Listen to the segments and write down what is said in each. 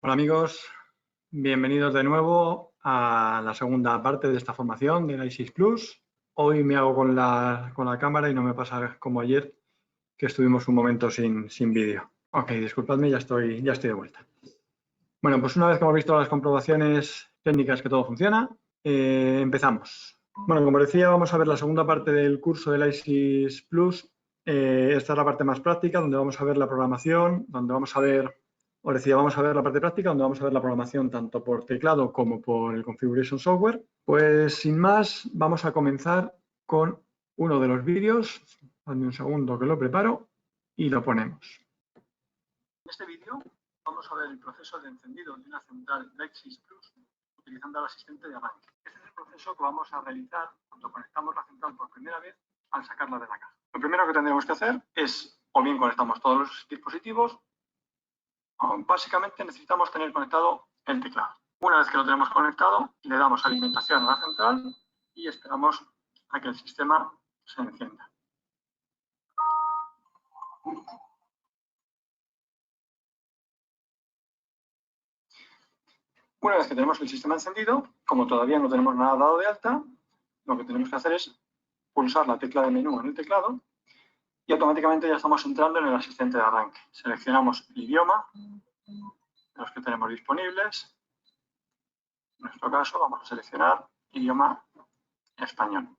Hola amigos, bienvenidos de nuevo a la segunda parte de esta formación del i6 Plus. Hoy me hago con la cámara y no me pasa como ayer, que estuvimos un momento sin vídeo. Ok, disculpadme, ya estoy de vuelta. Bueno, pues una vez que hemos visto las comprobaciones técnicas que todo funciona, empezamos. Bueno, como decía, vamos a ver la segunda parte del curso del i6 Plus. Esta es la parte más práctica, donde vamos a ver la programación, donde vamos a ver... Os decía, vamos a ver la parte práctica, donde vamos a ver la programación tanto por teclado como por el Configuration Software. Pues sin más, vamos a comenzar con uno de los vídeos. Dame un segundo que lo preparo y lo ponemos. En este vídeo vamos a ver el proceso de encendido de una central i6 Plus utilizando el asistente de arranque. Este es el proceso que vamos a realizar cuando conectamos la central por primera vez al sacarla de la caja. Lo primero que tendremos que hacer es, o bien conectamos todos los dispositivos, básicamente necesitamos tener conectado el teclado. Una vez que lo tenemos conectado, le damos alimentación a la central y esperamos a que el sistema se encienda. Una vez que tenemos el sistema encendido, como todavía no tenemos nada dado de alta, lo que tenemos que hacer es pulsar la tecla de menú en el teclado y automáticamente ya estamos entrando en el asistente de arranque. Seleccionamos el idioma, los que tenemos disponibles. En nuestro caso vamos a seleccionar idioma español.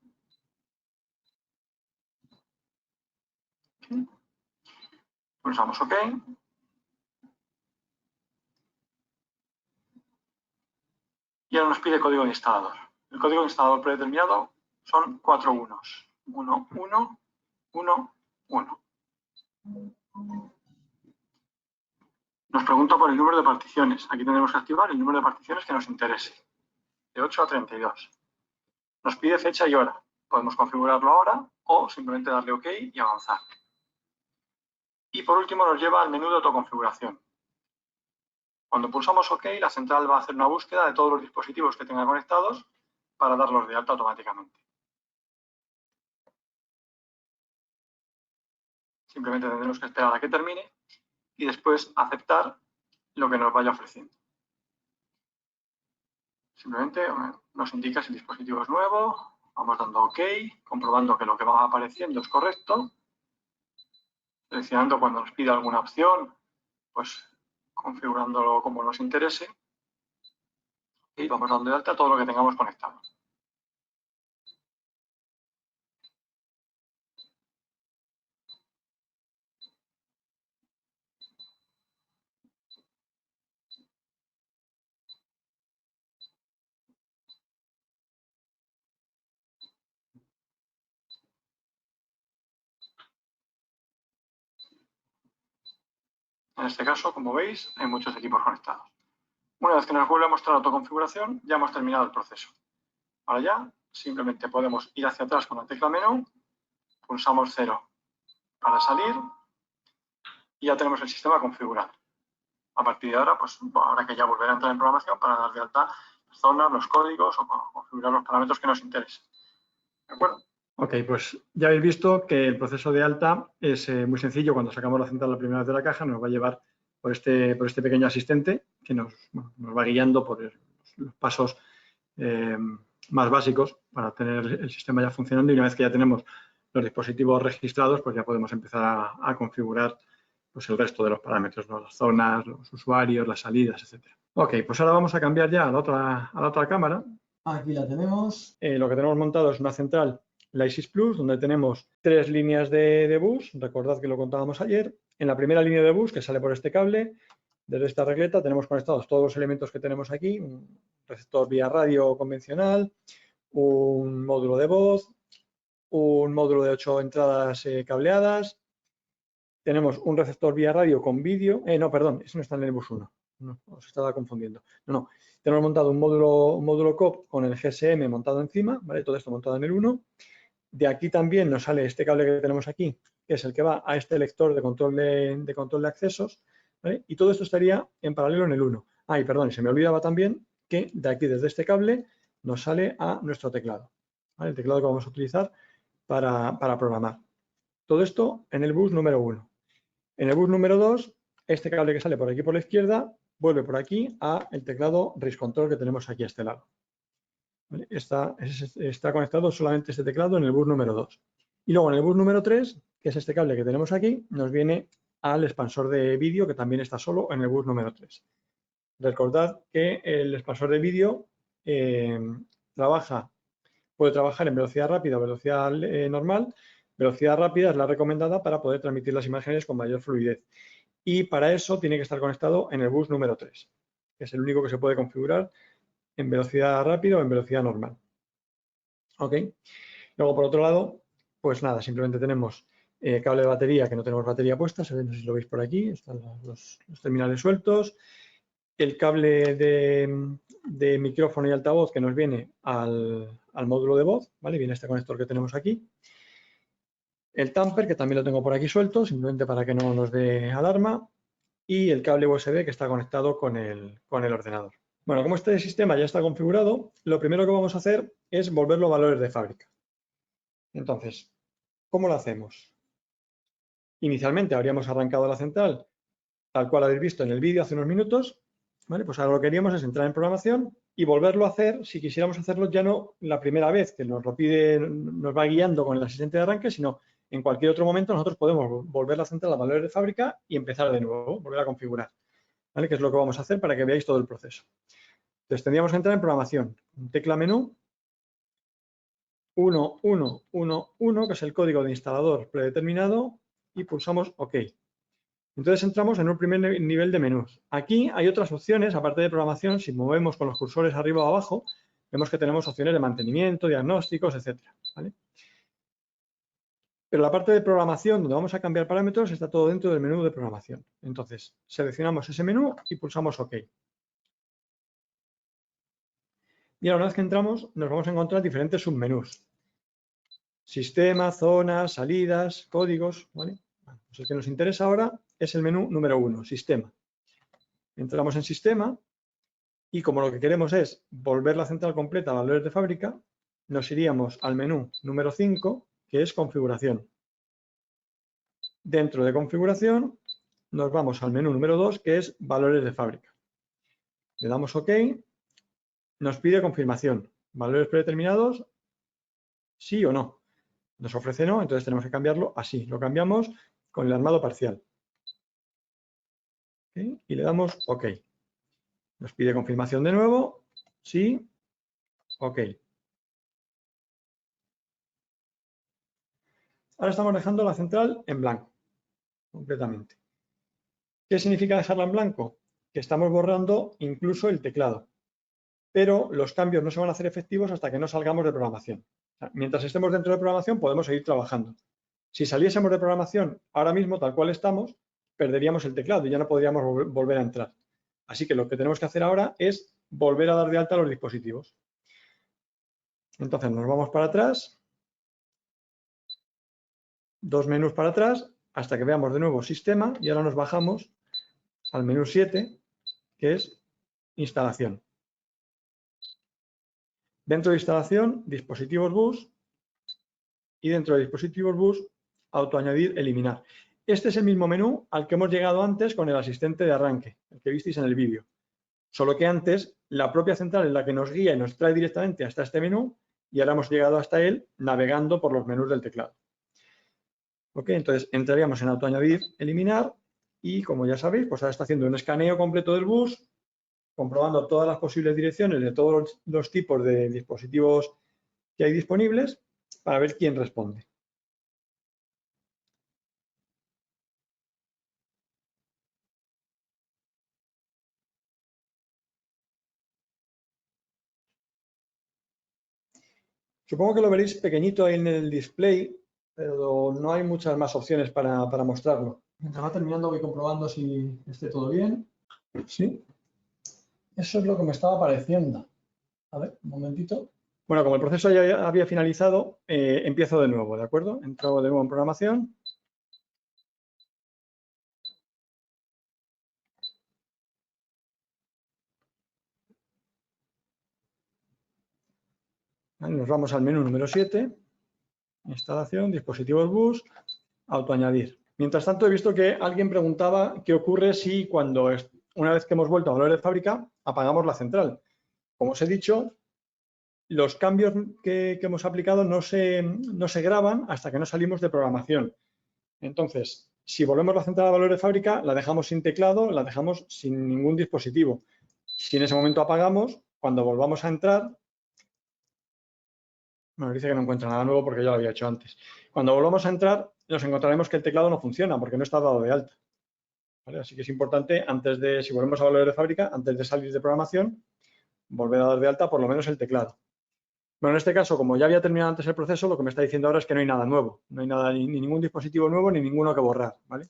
Pulsamos OK. Y ahora nos pide código de instalador. El código de instalador predeterminado son 4 unos. 1, 1, 1, 1. Nos pregunta por el número de particiones. Aquí tendremos que activar el número de particiones que nos interese. De 8 a 32. Nos pide fecha y hora. Podemos configurarlo ahora o simplemente darle OK y avanzar. Y por último nos lleva al menú de autoconfiguración. Cuando pulsamos OK, la central va a hacer una búsqueda de todos los dispositivos que tenga conectados para darlos de alta automáticamente. Simplemente tendremos que esperar a que termine y después aceptar lo que nos vaya ofreciendo. Simplemente nos indica si el dispositivo es nuevo, vamos dando OK, comprobando que lo que va apareciendo es correcto, seleccionando cuando nos pide alguna opción, pues configurándolo como nos interese y vamos dando de alta todo lo que tengamos conectado. En este caso, como veis, hay muchos equipos conectados. Una vez que nos vuelve a mostrar la autoconfiguración, ya hemos terminado el proceso. Ahora ya, simplemente podemos ir hacia atrás con la tecla menú, pulsamos 0 para salir y ya tenemos el sistema configurado. A partir de ahora, pues habrá que ya volver a entrar en programación para dar de alta las zonas, los códigos o configurar los parámetros que nos interesen. ¿De acuerdo? Ok, pues ya habéis visto que el proceso de alta es muy sencillo. Cuando sacamos la central la primera vez de la caja, nos va a llevar por este pequeño asistente que nos va guiando por los pasos más básicos para tener el sistema ya funcionando, y una vez que ya tenemos los dispositivos registrados, pues ya podemos empezar a configurar pues el resto de los parámetros, ¿no? Las zonas, los usuarios, las salidas, etcétera. Ok, pues ahora vamos a cambiar ya a la otra cámara. Aquí la tenemos. Lo que tenemos montado es una central, la i6 Plus, donde tenemos 3 líneas de bus. Recordad que lo contábamos ayer. En la primera línea de bus, que sale por este cable, desde esta regleta tenemos conectados todos los elementos que tenemos aquí: un receptor vía radio convencional, un módulo de voz, un módulo de 8 entradas cableadas. Tenemos un receptor vía radio con vídeo. No, perdón, eso no está en el bus 1. No, os estaba confundiendo. No. Tenemos montado un módulo COP con el GSM montado encima, ¿vale? Todo esto montado en el 1. De aquí también nos sale este cable que tenemos aquí, que es el que va a este lector de control de accesos, ¿vale? Y todo esto estaría en paralelo en el 1. Y perdón, se me olvidaba también que de aquí, desde este cable, nos sale a nuestro teclado, ¿vale? El teclado que vamos a utilizar para programar. Todo esto en el bus número 1. En el bus número 2, este cable que sale por aquí por la izquierda vuelve por aquí a el teclado RIS Control que tenemos aquí a este lado. ¿Vale? Está conectado solamente este teclado en el bus número 2. Y luego en el bus número 3, que es este cable que tenemos aquí, nos viene al expansor de vídeo que también está solo en el bus número 3. Recordad que el expansor de vídeo puede trabajar en velocidad rápida o velocidad normal. Velocidad rápida es la recomendada para poder transmitir las imágenes con mayor fluidez. Y para eso tiene que estar conectado en el bus número 3, que es el único que se puede configurar en velocidad rápida o en velocidad normal. ¿Ok? Luego, por otro lado, pues nada, simplemente tenemos cable de batería, que no tenemos batería puesta, no sé si lo veis por aquí, están los terminales sueltos. El cable de micrófono y altavoz que nos viene al módulo de voz, ¿vale? Viene este conector que tenemos aquí. El tamper, que también lo tengo por aquí suelto, simplemente para que no nos dé alarma. Y el cable USB que está conectado con el ordenador. Bueno, como este sistema ya está configurado, lo primero que vamos a hacer es volverlo a valores de fábrica. Entonces, ¿cómo lo hacemos? Inicialmente habríamos arrancado la central, tal cual habéis visto en el vídeo hace unos minutos. ¿Vale? Pues ahora lo que queríamos es entrar en programación y volverlo a hacer si quisiéramos hacerlo ya no la primera vez que nos lo pide, nos va guiando con el asistente de arranque, sino en cualquier otro momento nosotros podemos volver la central a valores de fábrica y empezar de nuevo, volver a configurar. ¿Vale? Que es lo que vamos a hacer para que veáis todo el proceso. Entonces tendríamos que entrar en programación. Tecla menú 1111, que es el código de instalador predeterminado, y pulsamos OK. Entonces entramos en un primer nivel de menús. Aquí hay otras opciones, aparte de programación, si movemos con los cursores arriba o abajo, vemos que tenemos opciones de mantenimiento, diagnósticos, etcétera. ¿Vale? Pero la parte de programación, donde vamos a cambiar parámetros, está todo dentro del menú de programación. Entonces, seleccionamos ese menú y pulsamos OK. Y ahora, una vez que entramos, nos vamos a encontrar diferentes submenús. Sistema, zonas, salidas, códigos, ¿vale? Pues el que nos interesa ahora es el menú número 1, sistema. Entramos en sistema y como lo que queremos es volver la central completa a valores de fábrica, nos iríamos al menú número 5, que es configuración. Dentro de configuración nos vamos al menú número 2, que es valores de fábrica. Le damos OK, nos pide confirmación. Valores predeterminados, sí o no. Nos ofrece no, entonces tenemos que cambiarlo así. Lo cambiamos con el armado parcial. ¿Okay? Y le damos OK. Nos pide confirmación de nuevo. Sí. OK. Ahora estamos dejando la central en blanco, completamente. ¿Qué significa dejarla en blanco? Que estamos borrando incluso el teclado. Pero los cambios no se van a hacer efectivos hasta que no salgamos de programación. O sea, mientras estemos dentro de programación podemos seguir trabajando. Si saliésemos de programación ahora mismo, tal cual estamos, perderíamos el teclado y ya no podríamos volver a entrar. Así que lo que tenemos que hacer ahora es volver a dar de alta los dispositivos. Entonces nos vamos para atrás, 2 menús para atrás, hasta que veamos de nuevo sistema y ahora nos bajamos al menú 7, que es instalación. Dentro de instalación, dispositivos bus y dentro de dispositivos bus, autoañadir, eliminar. Este es el mismo menú al que hemos llegado antes con el asistente de arranque, el que visteis en el vídeo. Solo que antes la propia central es la que nos guía y nos trae directamente hasta este menú y ahora hemos llegado hasta él navegando por los menús del teclado. Ok, entonces entraríamos en autoañadir, eliminar y como ya sabéis, pues ahora está haciendo un escaneo completo del bus, comprobando todas las posibles direcciones de todos los tipos de dispositivos que hay disponibles para ver quién responde. Supongo que lo veréis pequeñito ahí en el display, pero no hay muchas más opciones para mostrarlo. Mientras va terminando voy comprobando si esté todo bien. Sí. Eso es lo que me estaba apareciendo. A ver, un momentito. Bueno, como el proceso ya había finalizado, empiezo de nuevo, ¿de acuerdo? Entro de nuevo en programación. Nos vamos al menú número 7, instalación, dispositivos bus, autoañadir. Mientras tanto, he visto que alguien preguntaba qué ocurre si cuando una vez que hemos vuelto a valores de fábrica, apagamos la central. Como os he dicho, los cambios que hemos aplicado no se graban hasta que no salimos de programación. Entonces, si volvemos la central a valores de fábrica, la dejamos sin teclado, la dejamos sin ningún dispositivo. Si en ese momento apagamos, cuando volvamos a entrar, bueno, dice que no encuentra nada nuevo porque ya lo había hecho antes. Cuando volvamos a entrar, nos encontraremos que el teclado no funciona porque no está dado de alta. ¿Vale? Así que es importante, si volvemos a valores de fábrica, antes de salir de programación, volver a dar de alta por lo menos el teclado. Bueno, en este caso, como ya había terminado antes el proceso, lo que me está diciendo ahora es que no hay nada nuevo. No hay nada, ni ningún dispositivo nuevo, ni ninguno que borrar. ¿Vale?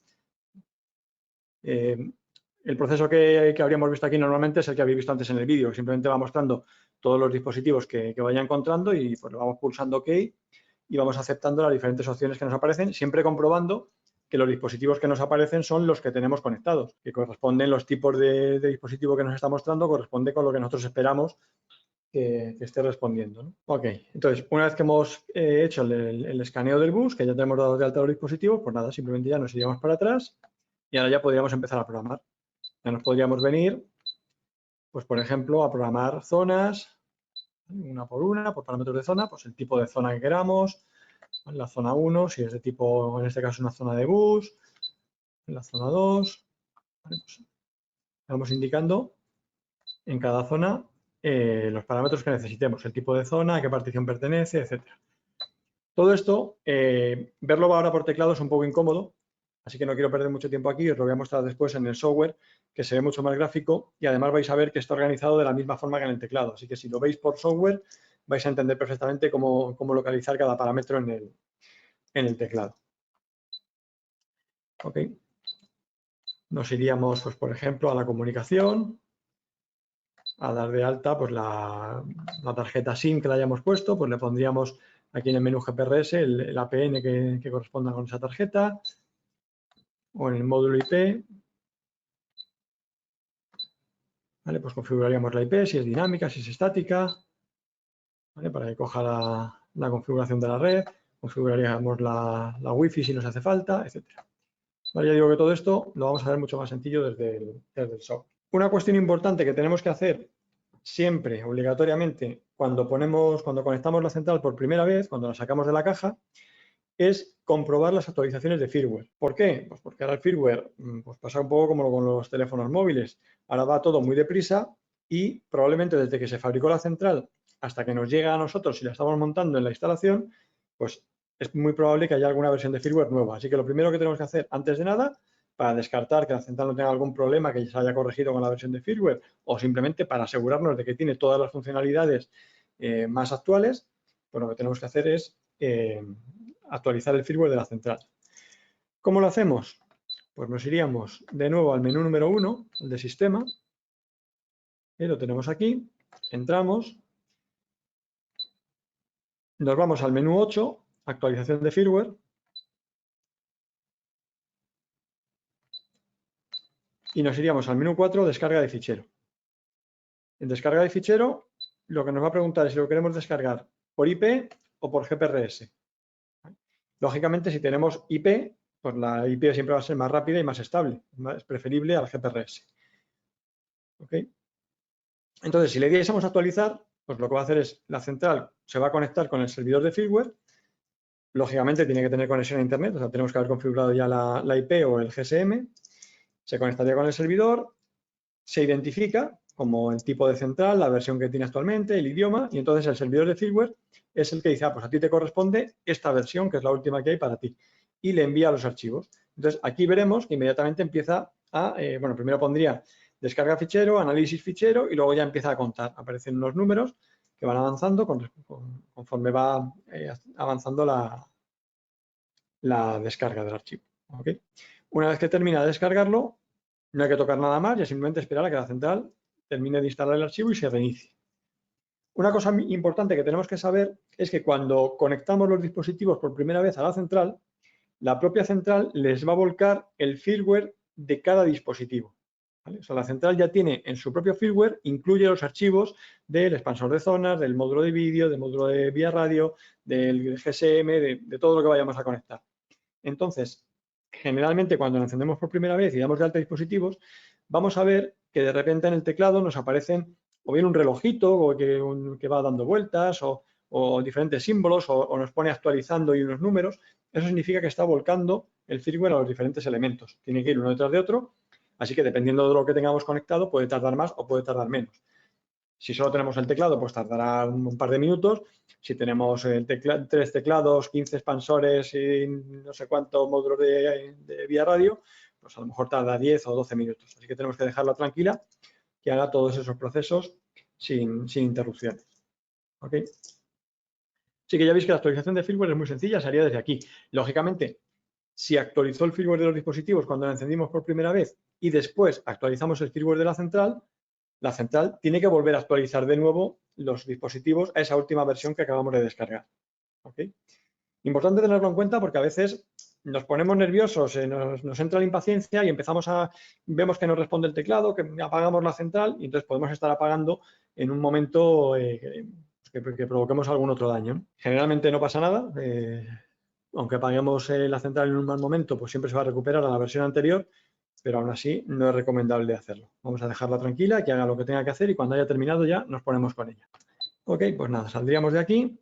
El proceso que habríamos visto aquí normalmente es el que habéis visto antes en el vídeo. Simplemente va mostrando todos los dispositivos que vaya encontrando y pues, lo vamos pulsando OK y vamos aceptando las diferentes opciones que nos aparecen, siempre comprobando que los dispositivos que nos aparecen son los que tenemos conectados, que corresponden los tipos de dispositivo que nos está mostrando, corresponde con lo que nosotros esperamos que esté respondiendo, ¿no? Ok, entonces, una vez que hemos hecho el escaneo del bus, que ya tenemos dado de alta los dispositivos, pues nada, simplemente ya nos iríamos para atrás y ahora ya podríamos empezar a programar. Ya nos podríamos venir, pues por ejemplo, a programar zonas, una por parámetros de zona, pues el tipo de zona que queramos, la zona 1, si es de tipo, en este caso, una zona de bus, la zona 2, ¿vale? Pues vamos indicando en cada zona los parámetros que necesitemos, el tipo de zona, a qué partición pertenece, etcétera. Todo esto, verlo ahora por teclado es un poco incómodo, así que no quiero perder mucho tiempo aquí, os lo voy a mostrar después en el software, que se ve mucho más gráfico y además vais a ver que está organizado de la misma forma que en el teclado. Así que si lo veis por software, vais a entender perfectamente cómo localizar cada parámetro en el teclado. Ok. Nos iríamos, pues, por ejemplo, a la comunicación, a dar de alta pues, la tarjeta SIM que le hayamos puesto, pues le pondríamos aquí en el menú GPRS el APN que corresponda con esa tarjeta, o en el módulo IP, ¿vale? Pues configuraríamos la IP, si es dinámica, si es estática, ¿vale? Para que coja la configuración de la red, configuraríamos la Wi-Fi si nos hace falta, etc. Vale, ya digo que todo esto lo vamos a ver mucho más sencillo desde el software. Una cuestión importante que tenemos que hacer siempre, obligatoriamente, cuando conectamos la central por primera vez, cuando la sacamos de la caja, es comprobar las actualizaciones de firmware. ¿Por qué? Pues porque ahora el firmware pues pasa un poco como con los teléfonos móviles. Ahora va todo muy deprisa y probablemente desde que se fabricó la central hasta que nos llega a nosotros, si la estamos montando en la instalación, pues es muy probable que haya alguna versión de firmware nueva. Así que lo primero que tenemos que hacer antes de nada, para descartar que la central no tenga algún problema que se haya corregido con la versión de firmware o simplemente para asegurarnos de que tiene todas las funcionalidades más actuales, pues lo que tenemos que hacer es actualizar el firmware de la central. ¿Cómo lo hacemos? Pues nos iríamos de nuevo al menú número 1, el de sistema, y lo tenemos aquí, entramos, nos vamos al menú 8, actualización de firmware, y nos iríamos al menú 4, descarga de fichero. En descarga de fichero, lo que nos va a preguntar es si lo queremos descargar por IP o por GPRS. Lógicamente, si tenemos IP, pues la IP siempre va a ser más rápida y más estable, es preferible al GPRS. ¿Ok? Entonces, si le diésemos actualizar, pues lo que va a hacer es la central se va a conectar con el servidor de firmware. Lógicamente tiene que tener conexión a internet, o sea, tenemos que haber configurado ya la IP o el GSM. Se conectaría con el servidor, se identifica como el tipo de central, la versión que tiene actualmente, el idioma, y entonces el servidor de firmware es el que dice, pues a ti te corresponde esta versión, que es la última que hay para ti, y le envía los archivos. Entonces, aquí veremos que inmediatamente empieza a, bueno, primero pondría descarga fichero, análisis fichero, y luego ya empieza a contar. Aparecen unos números que van avanzando conforme va avanzando la descarga del archivo. ¿Okay? Una vez que termina de descargarlo, no hay que tocar nada más, ya simplemente esperar a que la central termine de instalar el archivo y se reinicie. Una cosa importante que tenemos que saber es que cuando conectamos los dispositivos por primera vez a la central, la propia central les va a volcar el firmware de cada dispositivo. ¿Vale? O sea, la central ya tiene en su propio firmware, incluye los archivos del expansor de zonas, del módulo de vídeo, del módulo de vía radio, del GSM, de todo lo que vayamos a conectar. Entonces, generalmente cuando lo encendemos por primera vez y damos de alta dispositivos, vamos a ver que de repente en el teclado nos aparecen o bien un relojito o que va dando vueltas o diferentes símbolos o nos pone actualizando y unos números. Eso significa que está volcando el firmware a los diferentes elementos. Tiene que ir uno detrás de otro, así que dependiendo de lo que tengamos conectado puede tardar más o puede tardar menos. Si solo tenemos el teclado, pues tardará un par de minutos. Si tenemos 3 teclados, 15 expansores y no sé cuántos módulos de vía radio, pues a lo mejor tarda 10 o 12 minutos. Así que tenemos que dejarla tranquila, que haga todos esos procesos sin interrupciones. ¿Ok? Así que ya veis que la actualización de firmware es muy sencilla, se haría desde aquí. Lógicamente, si actualizó el firmware de los dispositivos cuando la encendimos por primera vez y después actualizamos el firmware de la central tiene que volver a actualizar de nuevo los dispositivos a esa última versión que acabamos de descargar. ¿Okay? Importante tenerlo en cuenta porque a veces nos ponemos nerviosos, nos entra la impaciencia y vemos que no responde el teclado, que apagamos la central y entonces podemos estar apagando en un momento que provoquemos algún otro daño. Generalmente no pasa nada, aunque apaguemos la central en un mal momento, pues siempre se va a recuperar a la versión anterior, pero aún así no es recomendable hacerlo. Vamos a dejarla tranquila, que haga lo que tenga que hacer y cuando haya terminado ya nos ponemos con ella. Ok, pues nada, saldríamos de aquí.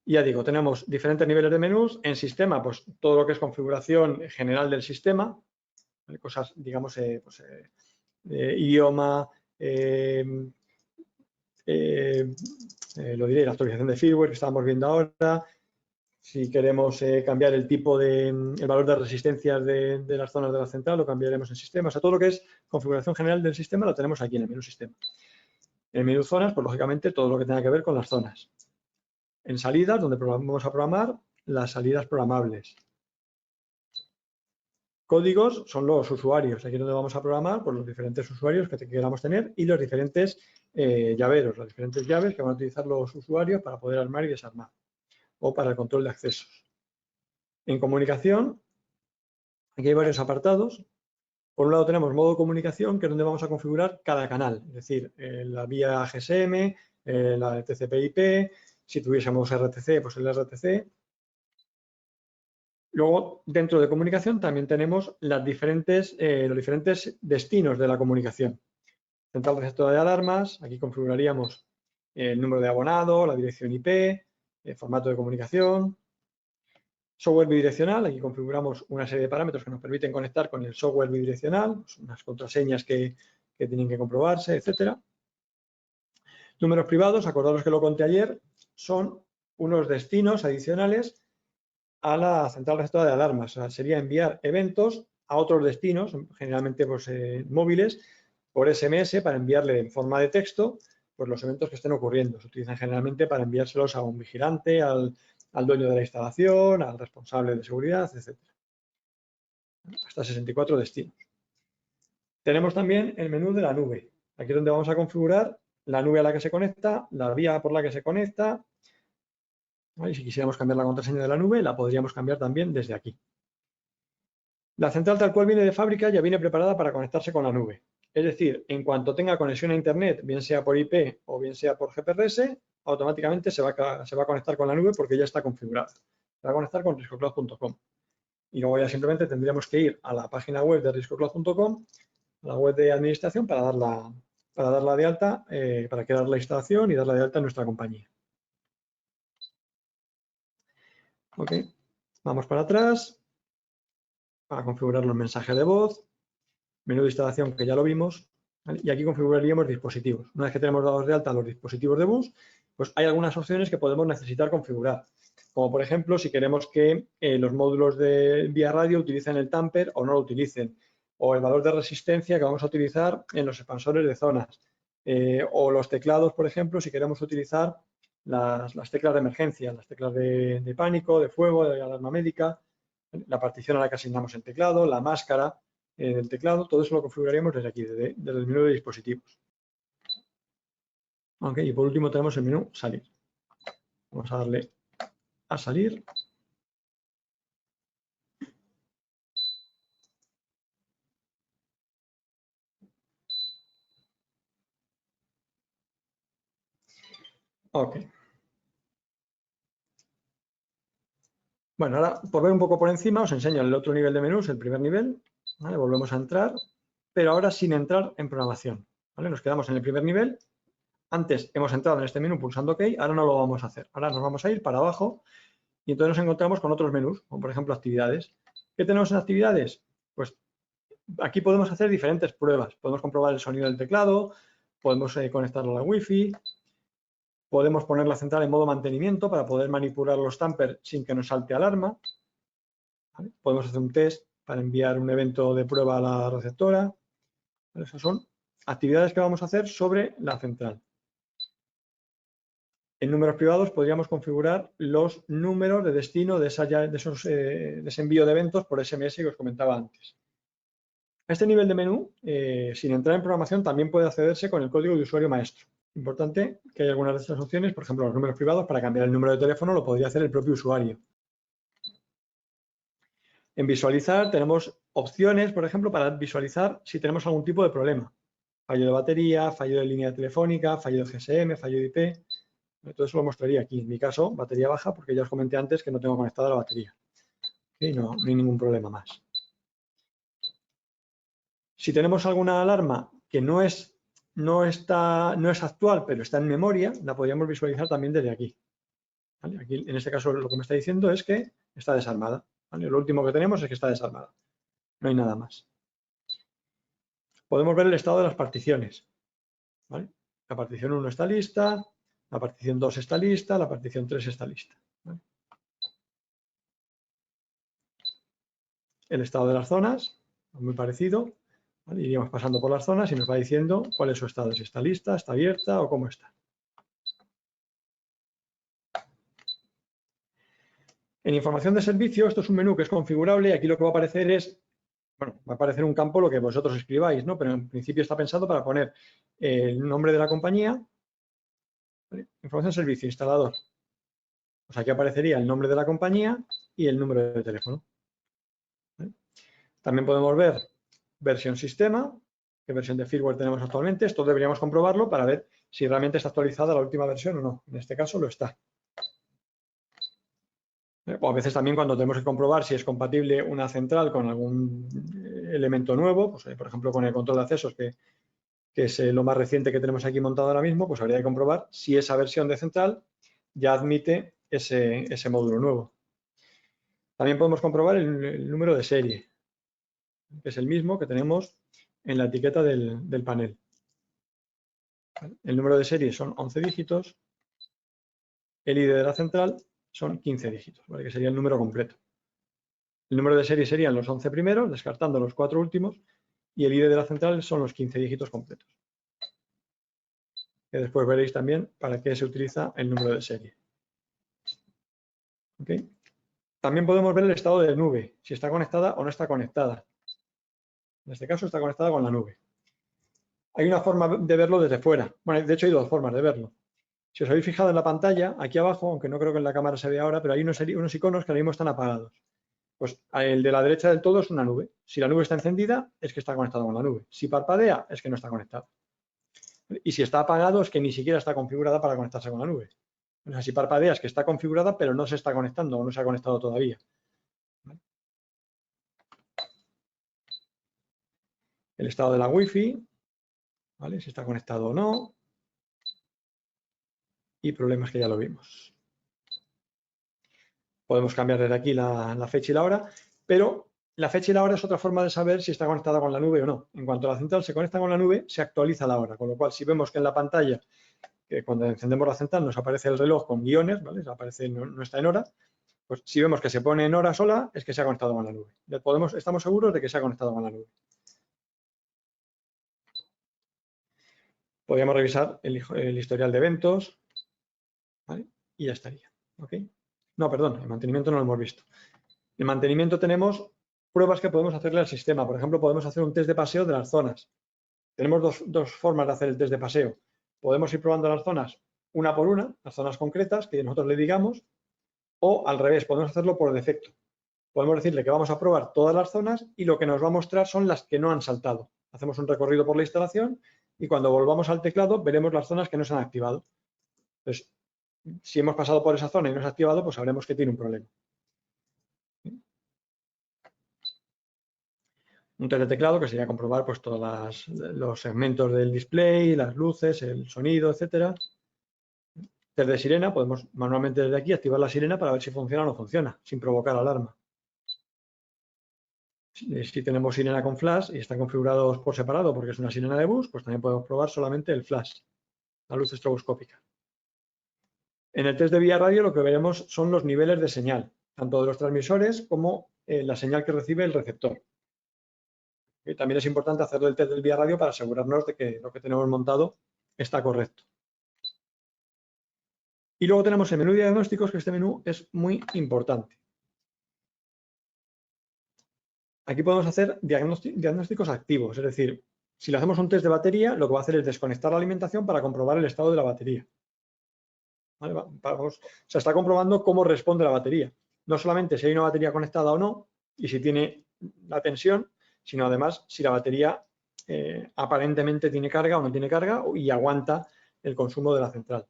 Ya digo, tenemos diferentes niveles de menús. En sistema, pues todo lo que es configuración general del sistema, cosas, digamos, idioma, lo diré, la actualización de firmware que estamos viendo ahora. Si queremos cambiar el tipo el valor de resistencias de las zonas de la central, lo cambiaremos en sistema. O sea, todo lo que es configuración general del sistema lo tenemos aquí en el menú sistema. En el menú zonas, pues lógicamente todo lo que tenga que ver con las zonas. En salidas, donde vamos a programar las salidas programables. Códigos son los usuarios, aquí es donde vamos a programar por los diferentes usuarios que queramos tener y los diferentes llaveros, las diferentes llaves que van a utilizar los usuarios para poder armar y desarmar o para el control de accesos. En comunicación, aquí hay varios apartados. Por un lado tenemos modo comunicación, que es donde vamos a configurar cada canal, es decir, la vía GSM, la de TCP/IP, si tuviésemos RTC, pues el RTC. Luego, dentro de comunicación también tenemos los diferentes destinos de la comunicación. Central receptora de alarmas, aquí configuraríamos el número de abonado, la dirección IP, el formato de comunicación. Software bidireccional, aquí configuramos una serie de parámetros que nos permiten conectar con el software bidireccional, pues unas contraseñas que tienen que comprobarse, etcétera. Números privados, acordaros que lo conté ayer, son unos destinos adicionales a la central receptora de alarmas. O sea, sería enviar eventos a otros destinos, generalmente pues, móviles, por SMS para enviarle en forma de texto pues, los eventos que estén ocurriendo. Se utilizan generalmente para enviárselos a un vigilante, al dueño de la instalación, al responsable de seguridad, etc. Hasta 64 destinos. Tenemos también el menú de la nube. Aquí es donde vamos a configurar la nube a la que se conecta, la vía por la que se conecta. Y si quisiéramos cambiar la contraseña de la nube, la podríamos cambiar también desde aquí. La central tal cual viene de fábrica ya viene preparada para conectarse con la nube. Es decir, en cuanto tenga conexión a Internet, bien sea por IP o bien sea por GPRS, automáticamente se va a conectar con la nube porque ya está configurada. Se va a conectar con riscocloud.com. Y luego ya simplemente tendríamos que ir a la página web de riscocloud.com, a la web de administración, para darla de alta, para crear la instalación y darla de alta en nuestra compañía. Ok, vamos para atrás, para configurar los mensajes de voz, menú de instalación que ya lo vimos, ¿vale? Y aquí configuraríamos dispositivos. Una vez que tenemos dados de alta los dispositivos de bus, pues hay algunas opciones que podemos necesitar configurar. Como por ejemplo, si queremos que los módulos de vía radio utilicen el tamper o no lo utilicen, o el valor de resistencia que vamos a utilizar en los expansores de zonas, o los teclados, por ejemplo, si queremos utilizar las teclas de emergencia, las teclas de pánico, de fuego, de alarma médica, la partición a la que asignamos el teclado, la máscara del teclado, todo eso lo configuraríamos desde aquí, desde el menú de dispositivos. Ok, y por último tenemos el menú salir. Vamos a darle a salir. Ok. Bueno, ahora por ver un poco por encima os enseño el otro nivel de menús, el primer nivel. ¿vale? Volvemos a entrar, pero ahora sin entrar en programación, ¿vale? Nos quedamos en el primer nivel. Antes hemos entrado en este menú pulsando OK, ahora no lo vamos a hacer. Ahora nos vamos a ir para abajo y entonces nos encontramos con otros menús, como por ejemplo actividades. ¿Qué tenemos en actividades? Pues aquí podemos hacer diferentes pruebas. Podemos comprobar el sonido del teclado, podemos conectarlo a la Wi-Fi, podemos poner la central en modo mantenimiento para poder manipular los tampers sin que nos salte alarma. ¿Vale? Podemos hacer un test para enviar un evento de prueba a la receptora. ¿Vale? Esas son actividades que vamos a hacer sobre la central. En números privados podríamos configurar los números de destino de ese envío de eventos por SMS que os comentaba antes. A este nivel de menú, sin entrar en programación, también puede accederse con el código de usuario maestro. Importante que hay algunas de estas opciones, por ejemplo, los números privados, para cambiar el número de teléfono lo podría hacer el propio usuario. En visualizar tenemos opciones, por ejemplo, para visualizar si tenemos algún tipo de problema. Fallo de batería, fallo de línea telefónica, fallo de GSM, fallo de IP. Todo eso lo mostraría aquí. En mi caso, batería baja, porque ya os comenté antes que no tengo conectada la batería. ¿Okay? No hay ningún problema más. Si tenemos alguna alarma que no es actual, pero está en memoria, la podríamos visualizar también desde aquí. ¿Vale? Aquí, en este caso, lo que me está diciendo es que está desarmada. ¿Vale? Lo último que tenemos es que está desarmada. No hay nada más. Podemos ver el estado de las particiones. ¿Vale? La partición 1 está lista, la partición 2 está lista, la partición 3 está lista. ¿Vale? El estado de las zonas, muy parecido. ¿Vale? Iríamos pasando por las zonas y nos va diciendo cuál es su estado, si está lista, está abierta o cómo está. En información de servicio, esto es un menú que es configurable y aquí lo que va a aparecer es, bueno, va a aparecer un campo lo que vosotros escribáis, ¿no? Pero en principio está pensado para poner el nombre de la compañía, ¿vale? Información de servicio, instalador. Pues aquí aparecería el nombre de la compañía y el número de teléfono. ¿Vale? También podemos ver versión sistema, qué versión de firmware tenemos actualmente. Esto deberíamos comprobarlo para ver si realmente está actualizada la última versión o no. En este caso lo está. O a veces también cuando tenemos que comprobar si es compatible una central con algún elemento nuevo, pues, por ejemplo con el control de accesos, que es lo más reciente que tenemos aquí montado ahora mismo, pues habría que comprobar si esa versión de central ya admite ese módulo nuevo. También podemos comprobar el número de serie, que es el mismo que tenemos en la etiqueta del panel. El número de serie son 11 dígitos, el ID de la central son 15 dígitos, ¿vale? Que sería el número completo. El número de serie serían los 11 primeros, descartando los 4 últimos, y el ID de la central son los 15 dígitos completos. Que después veréis también para qué se utiliza el número de serie. ¿Okay? También podemos ver el estado de nube, si está conectada o no está conectada. En este caso está conectada con la nube. Hay una forma de verlo desde fuera. Bueno, de hecho hay dos formas de verlo. Si os habéis fijado en la pantalla, aquí abajo, aunque no creo que en la cámara se vea ahora, pero hay unos iconos que ahora mismo están apagados. Pues el de la derecha del todo es una nube. Si la nube está encendida, es que está conectado con la nube. Si parpadea, es que no está conectado. Y si está apagado, es que ni siquiera está configurada para conectarse con la nube. O sea, si parpadea, es que está configurada, pero no se está conectando o no se ha conectado todavía. El estado de la Wi-Fi, ¿vale? Si está conectado o no. Y problemas que ya lo vimos. Podemos cambiar desde aquí la fecha y la hora, pero la fecha y la hora es otra forma de saber si está conectada con la nube o no. En cuanto la central se conecta con la nube, se actualiza la hora, con lo cual si vemos que en la pantalla, que cuando encendemos la central nos aparece el reloj con guiones, ¿vale? Aparece, no está en hora, pues si vemos que se pone en hora sola, es que se ha conectado con la nube. Estamos seguros de que se ha conectado con la nube. Podríamos revisar el historial de eventos, ¿vale? Y ya estaría. ¿Ok? No, perdón, el mantenimiento no lo hemos visto. En mantenimiento tenemos pruebas que podemos hacerle al sistema. Por ejemplo, podemos hacer un test de paseo de las zonas. Tenemos dos formas de hacer el test de paseo. Podemos ir probando las zonas una por una, las zonas concretas que nosotros le digamos, o al revés, podemos hacerlo por defecto. Podemos decirle que vamos a probar todas las zonas y lo que nos va a mostrar son las que no han saltado. Hacemos un recorrido por la instalación y cuando volvamos al teclado veremos las zonas que no se han activado. Entonces, si hemos pasado por esa zona y no se ha activado, pues sabremos que tiene un problema. Un test de teclado que sería comprobar pues, todos los segmentos del display, las luces, el sonido, etcétera. Test de sirena, podemos manualmente desde aquí activar la sirena para ver si funciona o no funciona, sin provocar alarma. Si tenemos sirena con flash y están configurados por separado porque es una sirena de bus, pues también podemos probar solamente el flash, la luz estroboscópica. En el test de vía radio lo que veremos son los niveles de señal, tanto de los transmisores como la señal que recibe el receptor. Y también es importante hacerlo el test del vía radio para asegurarnos de que lo que tenemos montado está correcto. Y luego tenemos el menú de diagnósticos, que este menú es muy importante. Aquí podemos hacer diagnósticos activos, es decir, si le hacemos un test de batería, lo que va a hacer es desconectar la alimentación para comprobar el estado de la batería. ¿Vale? O sea, está comprobando cómo responde la batería. No solamente si hay una batería conectada o no, y si tiene la tensión, sino además si la batería aparentemente tiene carga o no tiene carga y aguanta el consumo de la central.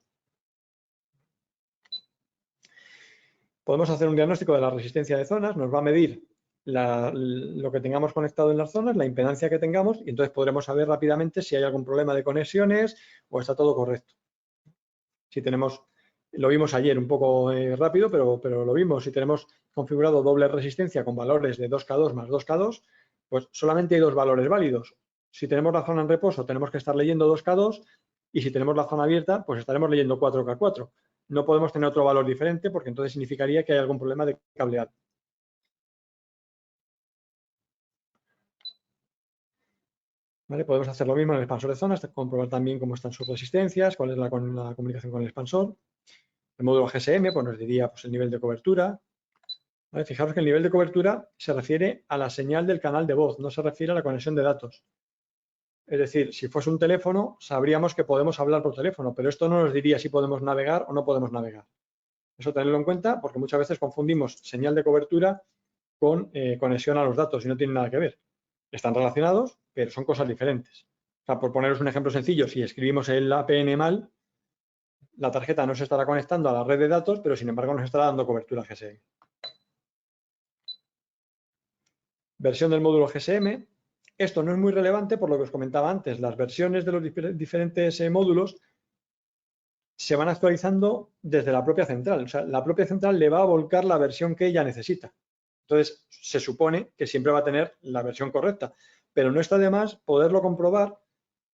Podemos hacer un diagnóstico de la resistencia de zonas, nos va a medir lo que tengamos conectado en las zonas, la impedancia que tengamos, y entonces podremos saber rápidamente si hay algún problema de conexiones o está todo correcto. Si tenemos, lo vimos ayer un poco rápido, pero lo vimos, si tenemos configurado doble resistencia con valores de 2K2 más 2K2, pues solamente hay dos valores válidos. Si tenemos la zona en reposo, tenemos que estar leyendo 2K2, y si tenemos la zona abierta, pues estaremos leyendo 4K4. No podemos tener otro valor diferente porque entonces significaría que hay algún problema de cableado. ¿Vale? Podemos hacer lo mismo en el expansor de zonas, comprobar también cómo están sus resistencias, cuál es la comunicación con el expansor. El módulo GSM pues nos diría pues, el nivel de cobertura. ¿Vale? Fijaros que el nivel de cobertura se refiere a la señal del canal de voz, no se refiere a la conexión de datos. Es decir, si fuese un teléfono, sabríamos que podemos hablar por teléfono, pero esto no nos diría si podemos navegar o no podemos navegar. Eso tenerlo en cuenta porque muchas veces confundimos señal de cobertura con conexión a los datos y no tienen nada que ver. Están relacionados, pero son cosas diferentes. O sea, por poneros un ejemplo sencillo, si escribimos el APN mal, la tarjeta no se estará conectando a la red de datos, pero sin embargo nos estará dando cobertura GSM. Versión del módulo GSM. Esto no es muy relevante por lo que os comentaba antes. Las versiones de los diferentes módulos se van actualizando desde la propia central. O sea, la propia central le va a volcar la versión que ella necesita. Entonces, se supone que siempre va a tener la versión correcta, pero no está de más poderlo comprobar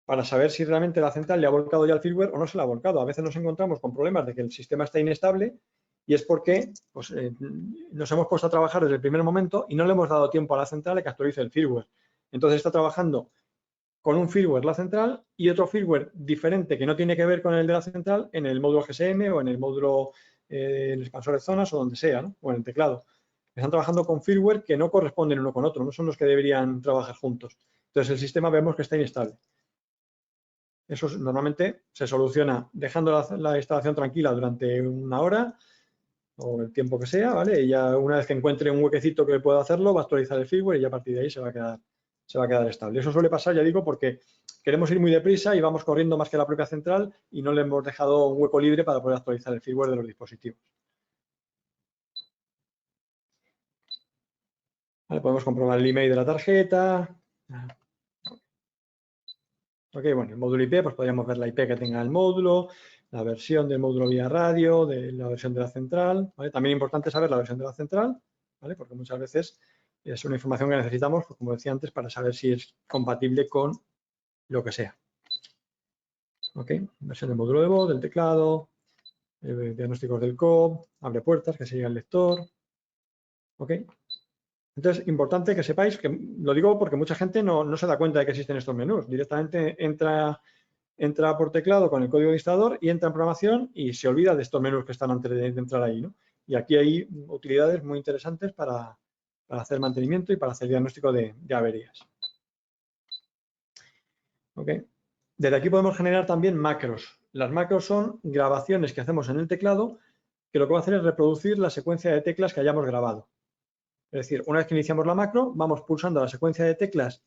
para saber si realmente la central le ha volcado ya el firmware o no se le ha volcado. A veces nos encontramos con problemas de que el sistema está inestable y es porque pues, nos hemos puesto a trabajar desde el primer momento y no le hemos dado tiempo a la central a que actualice el firmware. Entonces está trabajando con un firmware la central y otro firmware diferente que no tiene que ver con el de la central en el módulo GSM o en el módulo el expansor de zonas o donde sea, ¿no? O en el teclado. Están trabajando con firmware que no corresponden uno con otro, no son los que deberían trabajar juntos. Entonces el sistema vemos que está inestable. Eso normalmente se soluciona dejando la instalación tranquila durante una hora o el tiempo que sea, ¿vale? Y ya una vez que encuentre un huequecito que pueda hacerlo, va a actualizar el firmware y ya a partir de ahí se va a quedar estable. Eso suele pasar, ya digo, porque queremos ir muy deprisa y vamos corriendo más que la propia central y no le hemos dejado un hueco libre para poder actualizar el firmware de los dispositivos. Vale, podemos comprobar el email de la tarjeta. Ok, bueno, el módulo IP, pues podríamos ver la IP que tenga el módulo, la versión del módulo vía radio, de la versión de la central. ¿Vale? También es importante saber la versión de la central, ¿vale? Porque muchas veces es una información que necesitamos, pues, como decía antes, para saber si es compatible con lo que sea. Ok, versión del módulo de voz, del teclado, diagnósticos del COB, abre puertas, que siga el lector. Ok. Entonces, importante que sepáis, que lo digo porque mucha gente no se da cuenta de que existen estos menús. Directamente entra por teclado con el código de instalador y entra en programación y se olvida de estos menús que están antes de entrar ahí, ¿no? Y aquí hay utilidades muy interesantes para hacer mantenimiento y para hacer diagnóstico de averías. ¿Ok? Desde aquí podemos generar también macros. Las macros son grabaciones que hacemos en el teclado que lo que va a hacer es reproducir la secuencia de teclas que hayamos grabado. Es decir, una vez que iniciamos la macro, vamos pulsando la secuencia de teclas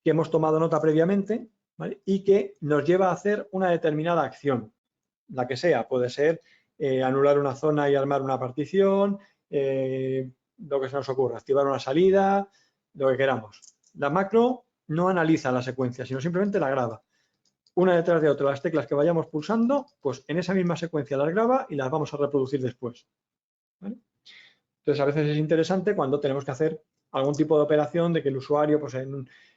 que hemos tomado nota previamente, ¿vale? Y que nos lleva a hacer una determinada acción, la que sea. Puede ser anular una zona y armar una partición, lo que se nos ocurra, activar una salida, lo que queramos. La macro no analiza la secuencia, sino simplemente la graba. Una detrás de otra, las teclas que vayamos pulsando, pues en esa misma secuencia las graba y las vamos a reproducir después. ¿Vale? Entonces, a veces es interesante cuando tenemos que hacer algún tipo de operación de que el usuario, pues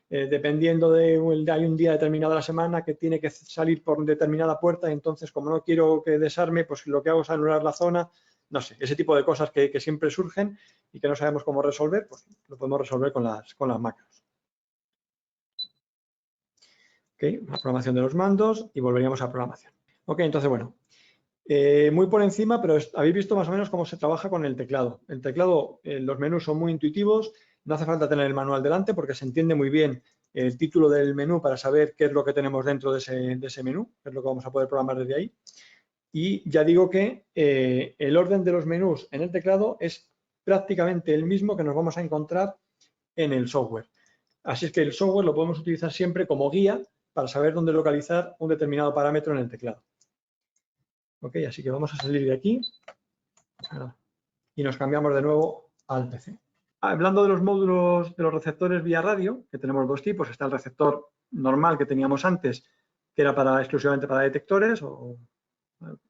dependiendo de hay un día determinado de la semana que tiene que salir por determinada puerta y entonces, como no quiero que desarme, pues lo que hago es anular la zona. No sé, ese tipo de cosas que siempre surgen y que no sabemos cómo resolver, pues lo podemos resolver con las macros. Okay, la programación de los mandos y volveríamos a programación. Ok, entonces, bueno, muy por encima, pero habéis visto más o menos cómo se trabaja con el teclado. El teclado, los menús son muy intuitivos, no hace falta tener el manual delante porque se entiende muy bien el título del menú para saber qué es lo que tenemos dentro de ese menú, qué es lo que vamos a poder programar desde ahí. Y ya digo que el orden de los menús en el teclado es prácticamente el mismo que nos vamos a encontrar en el software. Así es que el software lo podemos utilizar siempre como guía para saber dónde localizar un determinado parámetro en el teclado. Ok, así que vamos a salir de aquí y nos cambiamos de nuevo al PC. Hablando de los módulos de los receptores vía radio, que tenemos dos tipos, está el receptor normal que teníamos antes, que era exclusivamente para detectores o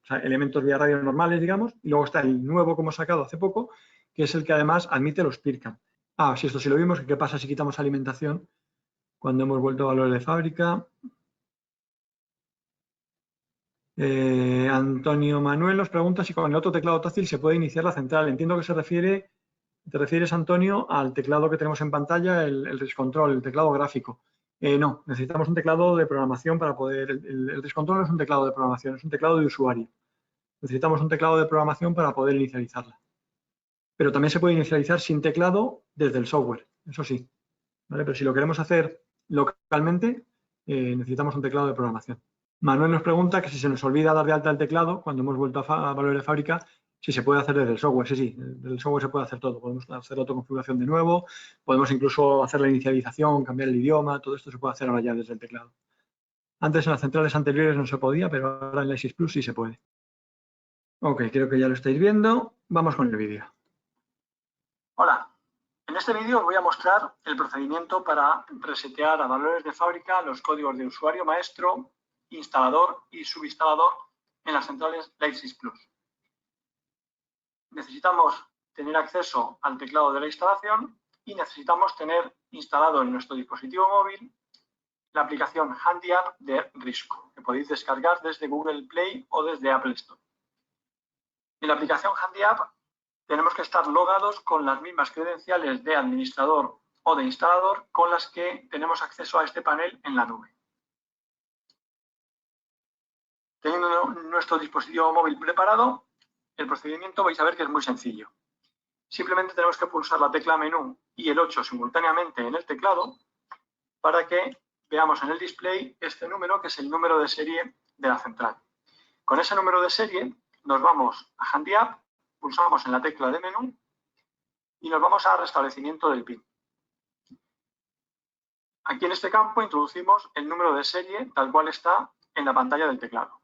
sea, elementos vía radio normales, digamos, y luego está el nuevo que hemos sacado hace poco, que es el que además admite los PIRCam. Sí, esto sí lo vimos, ¿qué pasa si quitamos alimentación? Cuando hemos vuelto a valores de fábrica. Antonio Manuel nos pregunta si con el otro teclado táctil se puede iniciar la central. Entiendo que te refieres, Antonio, al teclado que tenemos en pantalla, el RISC Control, el teclado gráfico. No, necesitamos un teclado de programación para poder... El RISC Control no es un teclado de programación, es un teclado de usuario. Necesitamos un teclado de programación para poder inicializarla. Pero también se puede inicializar sin teclado desde el software, eso sí. ¿Vale? Pero si lo queremos hacer localmente, necesitamos un teclado de programación. Manuel nos pregunta que si se nos olvida dar de alta el teclado cuando hemos vuelto a valores de fábrica, si se puede hacer desde el software. Sí, desde el software se puede hacer todo. Podemos hacer la autoconfiguración de nuevo, podemos incluso hacer la inicialización, cambiar el idioma, todo esto se puede hacer ahora ya desde el teclado. Antes en las centrales anteriores no se podía, pero ahora en la ISIS Plus sí se puede. Ok, creo que ya lo estáis viendo. Vamos con el vídeo. Hola. En este vídeo os voy a mostrar el procedimiento para resetear a valores de fábrica los códigos de usuario maestro, instalador y subinstalador en las centrales LightSys Plus. Necesitamos tener acceso al teclado de la instalación y necesitamos tener instalado en nuestro dispositivo móvil la aplicación Handy App de Risco, que podéis descargar desde Google Play o desde Apple Store. En la aplicación Handy App tenemos que estar logados con las mismas credenciales de administrador o de instalador con las que tenemos acceso a este panel en la nube. Teniendo nuestro dispositivo móvil preparado, el procedimiento vais a ver que es muy sencillo. Simplemente tenemos que pulsar la tecla menú y el 8 simultáneamente en el teclado para que veamos en el display este número, que es el número de serie de la central. Con ese número de serie nos vamos a Handy App, pulsamos en la tecla de menú y nos vamos a restablecimiento del PIN. Aquí en este campo introducimos el número de serie tal cual está en la pantalla del teclado.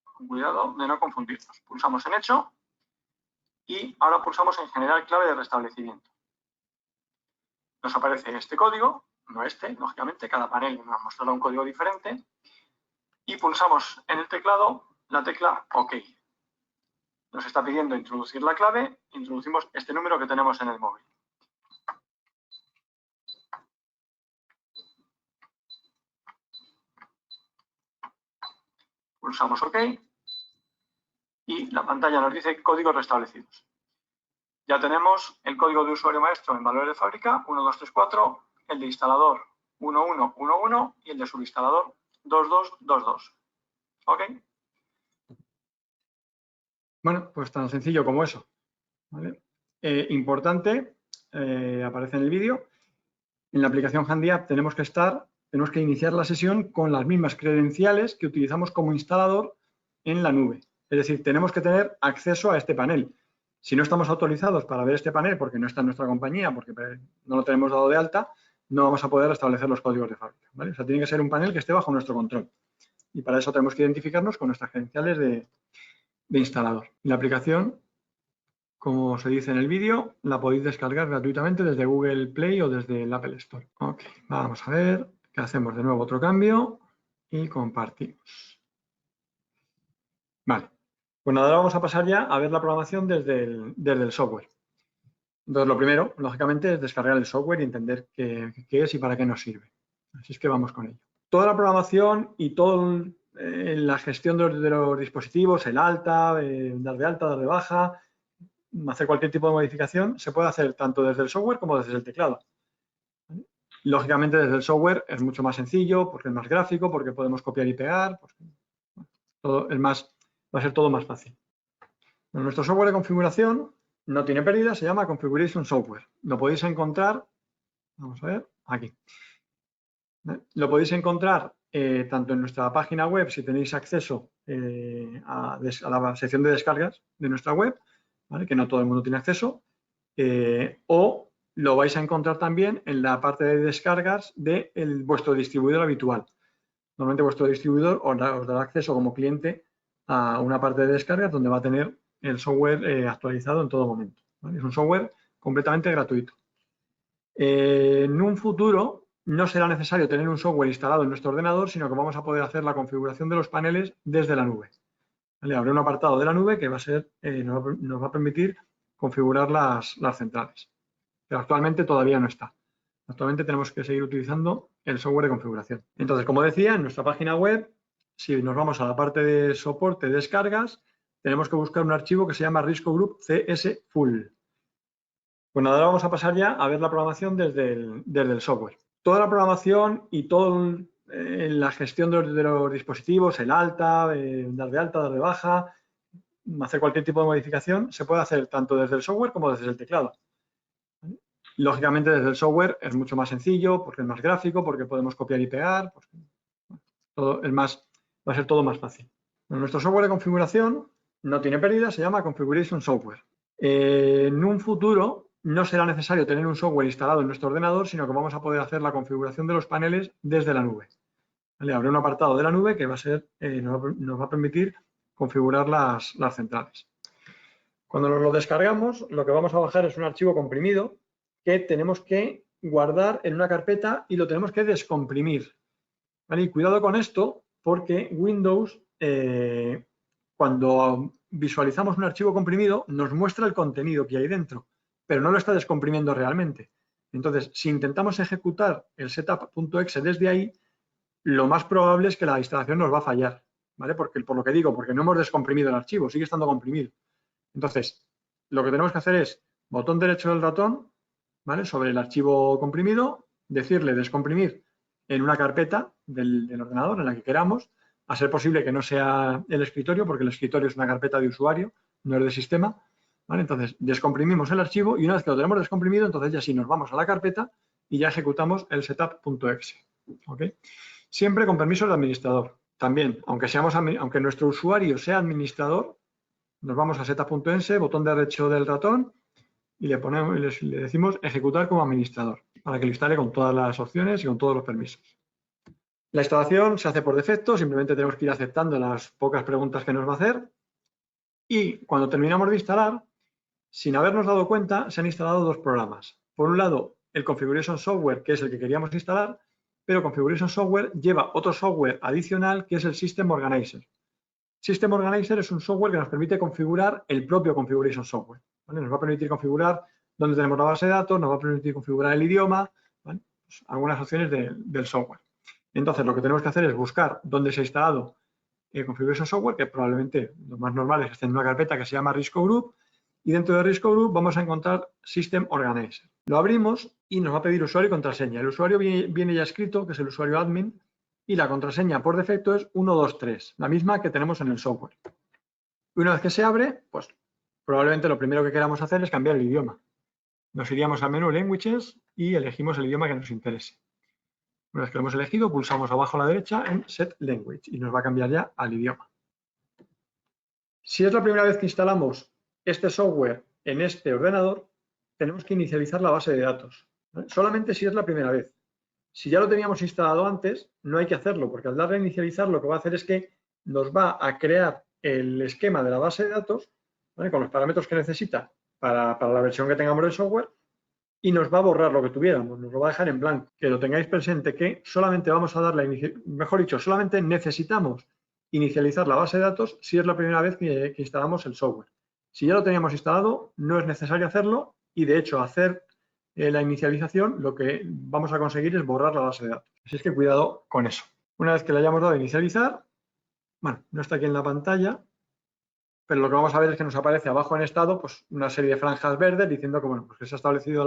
Con cuidado de no confundirnos. Pulsamos en hecho y ahora pulsamos en generar clave de restablecimiento. Nos aparece este código, no este, lógicamente, cada panel nos mostrará un código diferente y pulsamos en el teclado la tecla OK. Nos está pidiendo introducir la clave, introducimos este número que tenemos en el móvil. Pulsamos OK y la pantalla nos dice códigos restablecidos. Ya tenemos el código de usuario maestro en valores de fábrica 1234, el de instalador 1111 y el de subinstalador 2222. ¿Ok? Bueno, pues tan sencillo como eso. ¿Vale? Importante, aparece en el vídeo, en la aplicación Handy App tenemos que iniciar la sesión con las mismas credenciales que utilizamos como instalador en la nube. Es decir, tenemos que tener acceso a este panel. Si no estamos autorizados para ver este panel porque no está en nuestra compañía, porque no lo tenemos dado de alta, no vamos a poder establecer los códigos de fábrica. ¿Vale? O sea, tiene que ser un panel que esté bajo nuestro control. Y para eso tenemos que identificarnos con nuestras credenciales de instalador. La aplicación, como se dice en el vídeo, la podéis descargar gratuitamente desde Google Play o desde el Apple Store. Ok, vamos a ver que hacemos de nuevo otro cambio y compartimos. Vale, pues ahora vamos a pasar ya a ver la programación desde el software. Entonces, lo primero, lógicamente, es descargar el software y entender qué es y para qué nos sirve. Así es que vamos con ello. Toda la programación y toda la gestión de los dispositivos, el alta, dar de alta, dar de baja, hacer cualquier tipo de modificación, se puede hacer tanto desde el software como desde el teclado. Lógicamente, desde el software es mucho más sencillo, porque es más gráfico, porque podemos copiar y pegar, porque todo es más, va a ser todo más fácil. En nuestro software de configuración no tiene pérdida, se llama Configuration Software. Lo podéis encontrar, vamos a ver, aquí. Lo podéis encontrar tanto en nuestra página web, si tenéis acceso a la sección de descargas de nuestra web, ¿vale? Que no todo el mundo tiene acceso, o lo vais a encontrar también en la parte de descargas de vuestro distribuidor habitual. Normalmente vuestro distribuidor os dará acceso como cliente a una parte de descargas donde va a tener el software actualizado en todo momento, ¿vale? Es un software completamente gratuito. En un futuro no será necesario tener un software instalado en nuestro ordenador, sino que vamos a poder hacer la configuración de los paneles desde la nube. ¿Vale? Habrá un apartado de la nube que va a ser, nos va a permitir configurar las centrales. Pero actualmente todavía no está. Actualmente tenemos que seguir utilizando el software de configuración. Entonces, como decía, en nuestra página web, si nos vamos a la parte de soporte, descargas, tenemos que buscar un archivo que se llama Risco Group CS Full. Bueno, ahora vamos a pasar ya a ver la programación desde el software. Toda la programación y toda la gestión de los dispositivos, el alta, dar de alta, dar de baja, hacer cualquier tipo de modificación, se puede hacer tanto desde el software como desde el teclado. Lógicamente, desde el software es mucho más sencillo, porque es más gráfico, porque podemos copiar y pegar, todo es más, va a ser todo más fácil. Bueno, nuestro software de configuración no tiene pérdida, se llama Configuration Software. En un futuro no será necesario tener un software instalado en nuestro ordenador, sino que vamos a poder hacer la configuración de los paneles desde la nube. ¿Vale? Habrá un apartado de la nube que va a ser, nos va a permitir configurar las centrales. Cuando nos lo descargamos, lo que vamos a bajar es un archivo comprimido que tenemos que guardar en una carpeta y lo tenemos que descomprimir. ¿Vale? Y cuidado con esto, porque Windows, cuando visualizamos un archivo comprimido, nos muestra el contenido que hay dentro, pero no lo está descomprimiendo realmente. Entonces, si intentamos ejecutar el setup.exe desde ahí, lo más probable es que la instalación nos va a fallar, ¿vale? Porque, por lo que digo, porque no hemos descomprimido el archivo, sigue estando comprimido. Entonces, lo que tenemos que hacer es botón derecho del ratón, ¿vale? Sobre el archivo comprimido, decirle descomprimir en una carpeta del ordenador en la que queramos, a ser posible que no sea el escritorio, porque el escritorio es una carpeta de usuario, no es de sistema, ¿vale? Entonces, descomprimimos el archivo y una vez que lo tenemos descomprimido, entonces ya sí nos vamos a la carpeta y ya ejecutamos el setup.exe, ¿ok? Siempre con permiso del administrador. También, aunque nuestro usuario sea administrador, nos vamos a setup.exe, botón derecho del ratón y le decimos ejecutar como administrador para que lo instale con todas las opciones y con todos los permisos. La instalación se hace por defecto, simplemente tenemos que ir aceptando las pocas preguntas que nos va a hacer y cuando terminamos de instalar, sin habernos dado cuenta, se han instalado dos programas. Por un lado, el Configuration Software, que es el que queríamos instalar, pero Configuration Software lleva otro software adicional que es el System Organizer. System Organizer es un software que nos permite configurar el propio Configuration Software, ¿vale? Nos va a permitir configurar dónde tenemos la base de datos, nos va a permitir configurar el idioma, ¿vale? Pues algunas opciones del software. Entonces, lo que tenemos que hacer es buscar dónde se ha instalado el Configuration Software, que probablemente lo más normal es que esté en una carpeta que se llama Risco Group, y dentro de Risco Group vamos a encontrar System Organizer. Lo abrimos y nos va a pedir usuario y contraseña. El usuario viene ya escrito, que es el usuario admin, y la contraseña por defecto es 123, la misma que tenemos en el software. Y una vez que se abre, pues probablemente lo primero que queramos hacer es cambiar el idioma. Nos iríamos al menú Languages y elegimos el idioma que nos interese. Una vez que lo hemos elegido, pulsamos abajo a la derecha en Set Language y nos va a cambiar ya al idioma. Si es la primera vez que instalamos este software en este ordenador, tenemos que inicializar la base de datos, ¿vale? Solamente si es la primera vez. Si ya lo teníamos instalado antes, no hay que hacerlo, porque al darle a inicializar lo que va a hacer es que nos va a crear el esquema de la base de datos, ¿vale?, con los parámetros que necesita para la versión que tengamos del software, y nos va a borrar lo que tuviéramos, nos lo va a dejar en blanco. Que lo tengáis presente que solamente vamos a dar mejor dicho, solamente necesitamos inicializar la base de datos si es la primera vez que instalamos el software. Si ya lo teníamos instalado, no es necesario hacerlo, y de hecho hacer la inicialización lo que vamos a conseguir es borrar la base de datos. Así es que cuidado con eso. Una vez que le hayamos dado a inicializar, bueno, no está aquí en la pantalla, pero lo que vamos a ver es que nos aparece abajo en estado pues una serie de franjas verdes diciendo que, bueno, pues que se ha establecido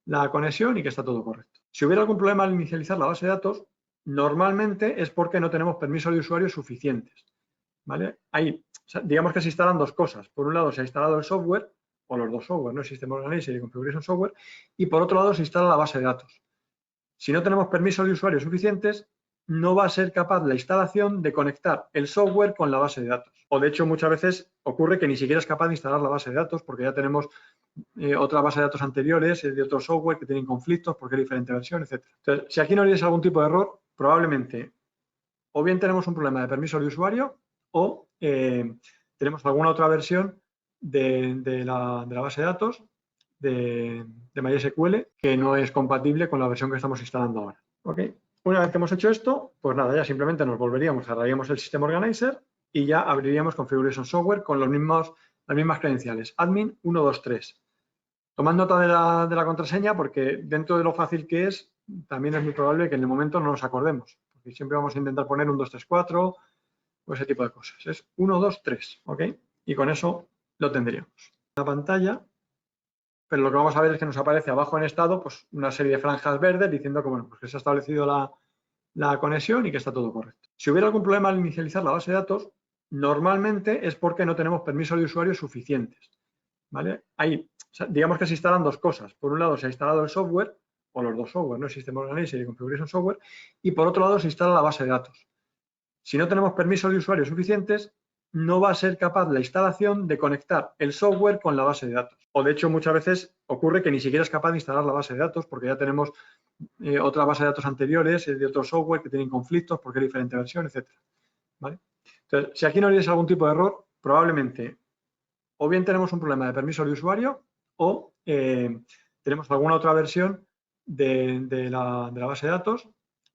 la conexión y que está todo correcto. Si hubiera algún problema al inicializar la base de datos, normalmente es porque no tenemos permisos de usuario suficientes, ¿vale? Ahí, digamos que se instalan dos cosas. Por un lado se ha instalado el software, o los dos software, ¿no?, System Organizer y Configuration Software, y por otro lado se instala la base de datos. Si no tenemos permisos de usuario suficientes, no va a ser capaz la instalación de conectar el software con la base de datos. O de hecho muchas veces ocurre que ni siquiera es capaz de instalar la base de datos porque ya tenemos otra base de datos anteriores de otro software que tienen conflictos porque hay diferente versión, etc. Entonces, si aquí no hubiese algún tipo de error, probablemente o bien tenemos un problema de permisos de usuario o tenemos alguna otra versión de la base de datos de MySQL que no es compatible con la versión que estamos instalando ahora. ¿Okay? Una vez que hemos hecho esto, pues nada, ya simplemente nos volveríamos, cerraríamos el System Organizer y ya abriríamos Configuration Software con las mismas credenciales, admin 123. Tomad nota de la contraseña porque dentro de lo fácil que es, también es muy probable que en el momento no nos acordemos, porque siempre vamos a intentar poner 1, 2, 3, 4 o ese tipo de cosas. Es 1, 2, 3, ¿ok? Y con eso lo tendríamos. La pantalla, pero lo que vamos a ver es que nos aparece abajo en estado pues una serie de franjas verdes diciendo que, bueno, pues que se ha establecido la conexión y que está todo correcto. Si hubiera algún problema al inicializar la base de datos, normalmente es porque no tenemos permisos de usuario suficientes, ¿vale? Ahí, digamos que se instalan dos cosas. Por un lado se ha instalado el software, o los dos software, ¿no?, System Organizer y Configuration Software, y por otro lado se instala la base de datos. Si no tenemos permisos de usuario suficientes, no va a ser capaz la instalación de conectar el software con la base de datos. O de hecho muchas veces ocurre que ni siquiera es capaz de instalar la base de datos porque ya tenemos otra base de datos anteriores de otro software que tienen conflictos porque hay diferente versión, etc. ¿Vale? Entonces, si aquí no hubiese algún tipo de error, probablemente o bien tenemos un problema de permiso de usuario o tenemos alguna otra versión de la base de datos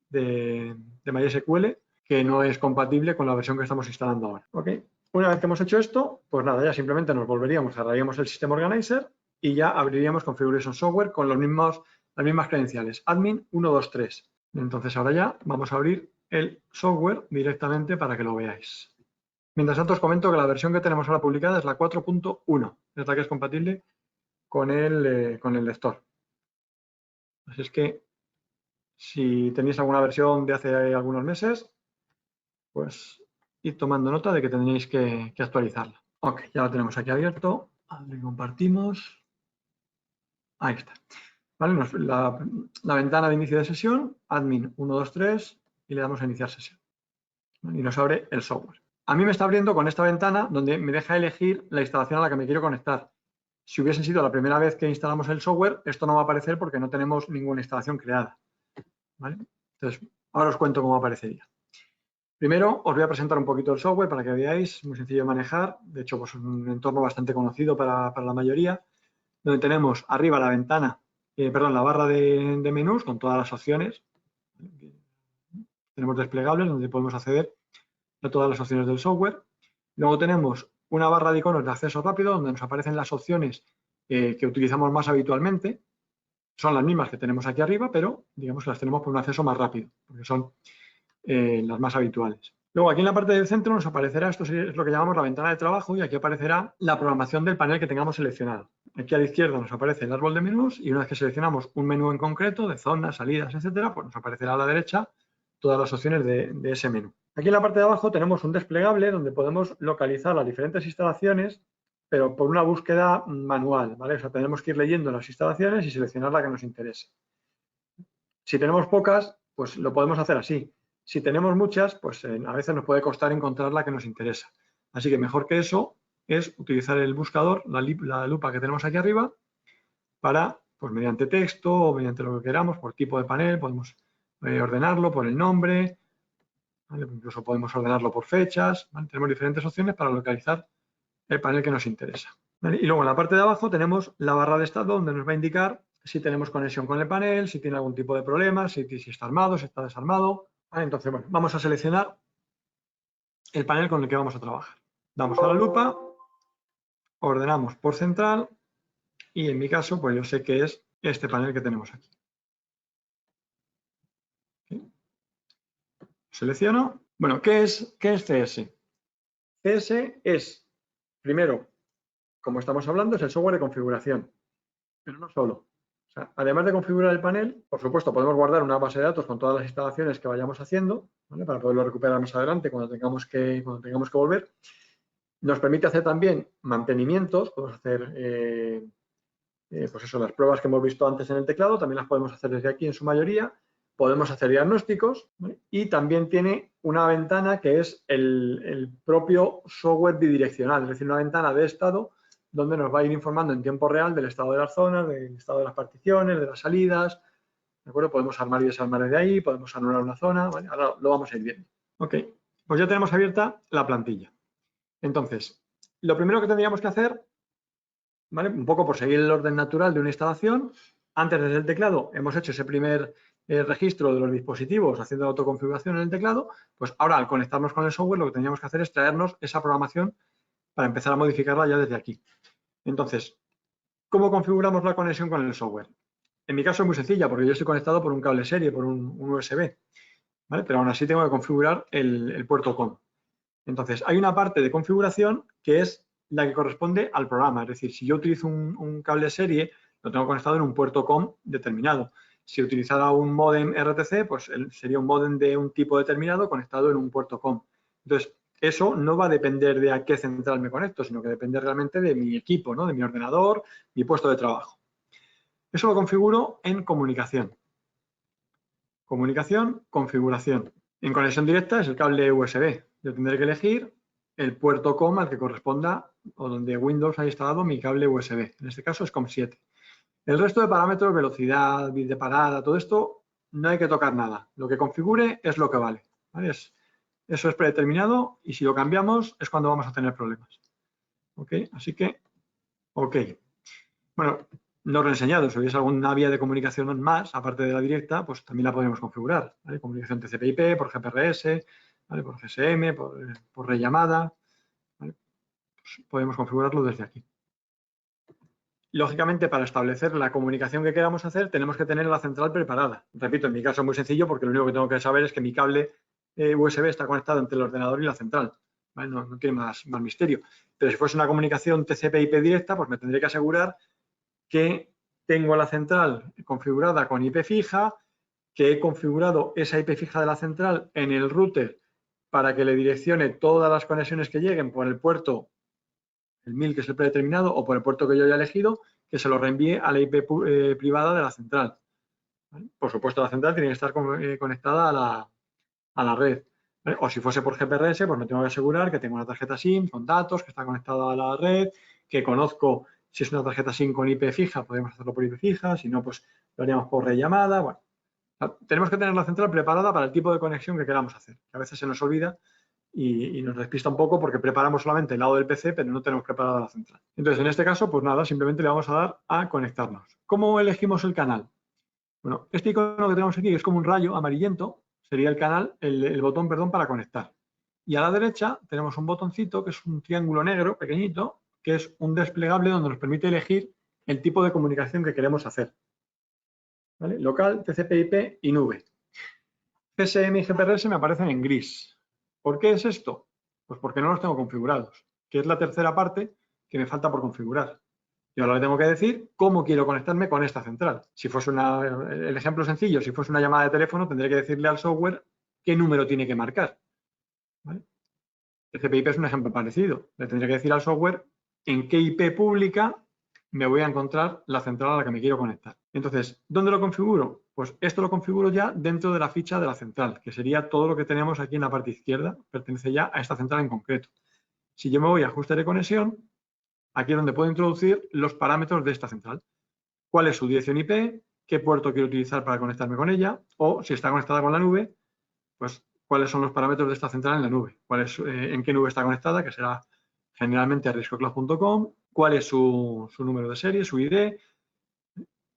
de MySQL que no es compatible con la versión que estamos instalando ahora. ¿Okay? Una vez que hemos hecho esto, pues nada, ya simplemente nos volveríamos, cerraríamos el System Organizer y ya abriríamos Configuration Software con las mismas credenciales, admin 123. Entonces ahora ya vamos a abrir el software directamente para que lo veáis. Mientras tanto os comento que la versión que tenemos ahora publicada es la 4.1, es la que es compatible con el lector. Así es que si tenéis alguna versión de hace algunos meses, pues id tomando nota de que tendréis que actualizarla. Ok, ya lo tenemos aquí abierto. Le compartimos. Ahí está. ¿Vale? La ventana de inicio de sesión, admin 123, y le damos a iniciar sesión. Y nos abre el software. A mí me está abriendo con esta ventana donde me deja elegir la instalación a la que me quiero conectar. Si hubiese sido la primera vez que instalamos el software, esto no va a aparecer porque no tenemos ninguna instalación creada. ¿Vale? Entonces, ahora os cuento cómo aparecería. Primero, os voy a presentar un poquito el software para que veáis, muy sencillo de manejar. De hecho, pues un entorno bastante conocido para la mayoría, donde tenemos arriba la ventana, la barra de menús con todas las opciones. Tenemos desplegables donde podemos acceder a todas las opciones del software. Luego tenemos una barra de iconos de acceso rápido donde nos aparecen las opciones que utilizamos más habitualmente. Son las mismas que tenemos aquí arriba, pero digamos que las tenemos por un acceso más rápido, porque son las más habituales. Luego aquí en la parte del centro nos aparecerá, esto es lo que llamamos la ventana de trabajo, y aquí aparecerá la programación del panel que tengamos seleccionado. Aquí a la izquierda nos aparece el árbol de menús y una vez que seleccionamos un menú en concreto, de zonas, salidas, etcétera, pues nos aparecerá a la derecha todas las opciones de ese menú. Aquí en la parte de abajo tenemos un desplegable donde podemos localizar las diferentes instalaciones, pero por una búsqueda manual, ¿vale? O sea, tenemos que ir leyendo las instalaciones y seleccionar la que nos interese. Si tenemos pocas, pues lo podemos hacer así. Si tenemos muchas, pues a veces nos puede costar encontrar la que nos interesa. Así que mejor que eso es utilizar el buscador, la lupa que tenemos aquí arriba, para, pues mediante texto o mediante lo que queramos, por tipo de panel, podemos ordenarlo por el nombre, ¿vale? Incluso podemos ordenarlo por fechas, ¿vale? Tenemos diferentes opciones para localizar el panel que nos interesa, ¿vale? Y luego en la parte de abajo tenemos la barra de estado donde nos va a indicar si tenemos conexión con el panel, si tiene algún tipo de problema, si está armado, si está desarmado, ¿vale? Entonces, bueno, vamos a seleccionar el panel con el que vamos a trabajar. Damos a la lupa, ordenamos por central y en mi caso, pues yo sé que es este panel que tenemos aquí. ¿Sí? Selecciono. Bueno, ¿qué es CS? CS es, primero, como estamos hablando, es el software de configuración, pero no solo. O sea, además de configurar el panel, por supuesto, podemos guardar una base de datos con todas las instalaciones que vayamos haciendo, ¿vale? Para poderlo recuperar más adelante cuando tengamos que volver. Nos permite hacer también mantenimientos, podemos hacer pues eso, las pruebas que hemos visto antes en el teclado, también las podemos hacer desde aquí en su mayoría. Podemos hacer diagnósticos, ¿vale? Y también tiene una ventana que es el propio software bidireccional, es decir, una ventana de estado donde nos va a ir informando en tiempo real del estado de las zonas, del estado de las particiones, de las salidas, ¿de acuerdo? Podemos armar y desarmar desde ahí, podemos anular una zona, ¿vale? Ahora lo vamos a ir viendo. Ok, pues ya tenemos abierta la plantilla. Entonces, lo primero que tendríamos que hacer, ¿vale? Un poco por seguir el orden natural de una instalación. Antes, desde el teclado, hemos hecho ese primer registro de los dispositivos haciendo la autoconfiguración en el teclado. Pues ahora, al conectarnos con el software, lo que tendríamos que hacer es traernos esa programación para empezar a modificarla ya desde aquí. Entonces, ¿cómo configuramos la conexión con el software? En mi caso es muy sencilla, porque yo estoy conectado por un cable serie, por un USB, ¿vale? Pero aún así tengo que configurar el puerto COM. Entonces, hay una parte de configuración que es la que corresponde al programa. Es decir, si yo utilizo un cable serie, lo tengo conectado en un puerto COM determinado. Si utilizara un módem RTC, pues sería un módem de un tipo determinado conectado en un puerto COM. Entonces, eso no va a depender de a qué central me conecto, sino que depende realmente de mi equipo, ¿no? De mi ordenador, mi puesto de trabajo. Eso lo configuro en comunicación. Comunicación, configuración. En conexión directa es el cable USB. Yo tendré que elegir el puerto COM al que corresponda o donde Windows haya instalado mi cable USB. En este caso es COM7. El resto de parámetros, velocidad, bit de parada, todo esto, no hay que tocar nada. Lo que configure es lo que vale, ¿vale? Eso es predeterminado y si lo cambiamos es cuando vamos a tener problemas. ¿Ok? Así que, ok. Bueno, no os lo he enseñado. Si hubiese alguna vía de comunicación más, aparte de la directa, pues también la podemos configurar, ¿vale? Comunicación TCP/IP, por GPRS, ¿vale? Por GSM, por rellamada, ¿vale? Pues podemos configurarlo desde aquí. Lógicamente, para establecer la comunicación que queramos hacer, tenemos que tener la central preparada. Repito, en mi caso es muy sencillo porque lo único que tengo que saber es que mi cable USB está conectado entre el ordenador y la central, ¿vale? No tiene más misterio. Pero si fuese una comunicación TCP/IP directa, pues me tendré que asegurar que tengo la central configurada con IP fija, que he configurado esa IP fija de la central en el router para que le direccione todas las conexiones que lleguen por el puerto, el 1000 que es el predeterminado, o por el puerto que yo haya elegido, que se lo reenvíe a la IP privada de la central. ¿Vale? Por supuesto, la central tiene que estar conectada a la red. ¿Vale? O si fuese por GPRS, pues me tengo que asegurar que tengo una tarjeta SIM con datos, que está conectada a la red, que conozco. Si es una tarjeta SIM con IP fija, podemos hacerlo por IP fija, si no, pues lo haríamos por rellamada. Bueno, tenemos que tener la central preparada para el tipo de conexión que queramos hacer, que a veces se nos olvida y nos despista un poco porque preparamos solamente el lado del PC, pero no tenemos preparada la central. Entonces, en este caso, pues nada, simplemente le vamos a dar a conectarnos. ¿Cómo elegimos el canal? Bueno, este icono que tenemos aquí es como un rayo amarillento, sería el canal, el botón, perdón, para conectar. Y a la derecha tenemos un botoncito que es un triángulo negro pequeñito, que es un desplegable donde nos permite elegir el tipo de comunicación que queremos hacer. ¿Vale? Local, TCP/IP y nube. GSM y GPRS me aparecen en gris. ¿Por qué es esto? Pues porque no los tengo configurados, que es la tercera parte que me falta por configurar. Y ahora le tengo que decir cómo quiero conectarme con esta central. Si fuese el ejemplo sencillo, si fuese una llamada de teléfono, tendré que decirle al software qué número tiene que marcar. ¿Vale? TCP/IP es un ejemplo parecido. Le tendré que decir al software en qué IP pública me voy a encontrar la central a la que me quiero conectar. Entonces, ¿dónde lo configuro? Pues esto lo configuro ya dentro de la ficha de la central, que sería todo lo que tenemos aquí en la parte izquierda, pertenece ya a esta central en concreto. Si yo me voy a ajustes de conexión, aquí es donde puedo introducir los parámetros de esta central. ¿Cuál es su dirección IP? ¿Qué puerto quiero utilizar para conectarme con ella? O si está conectada con la nube, pues cuáles son los parámetros de esta central en la nube, en qué nube está conectada, que será generalmente a riscocloud.com, cuál es su número de serie, su ID,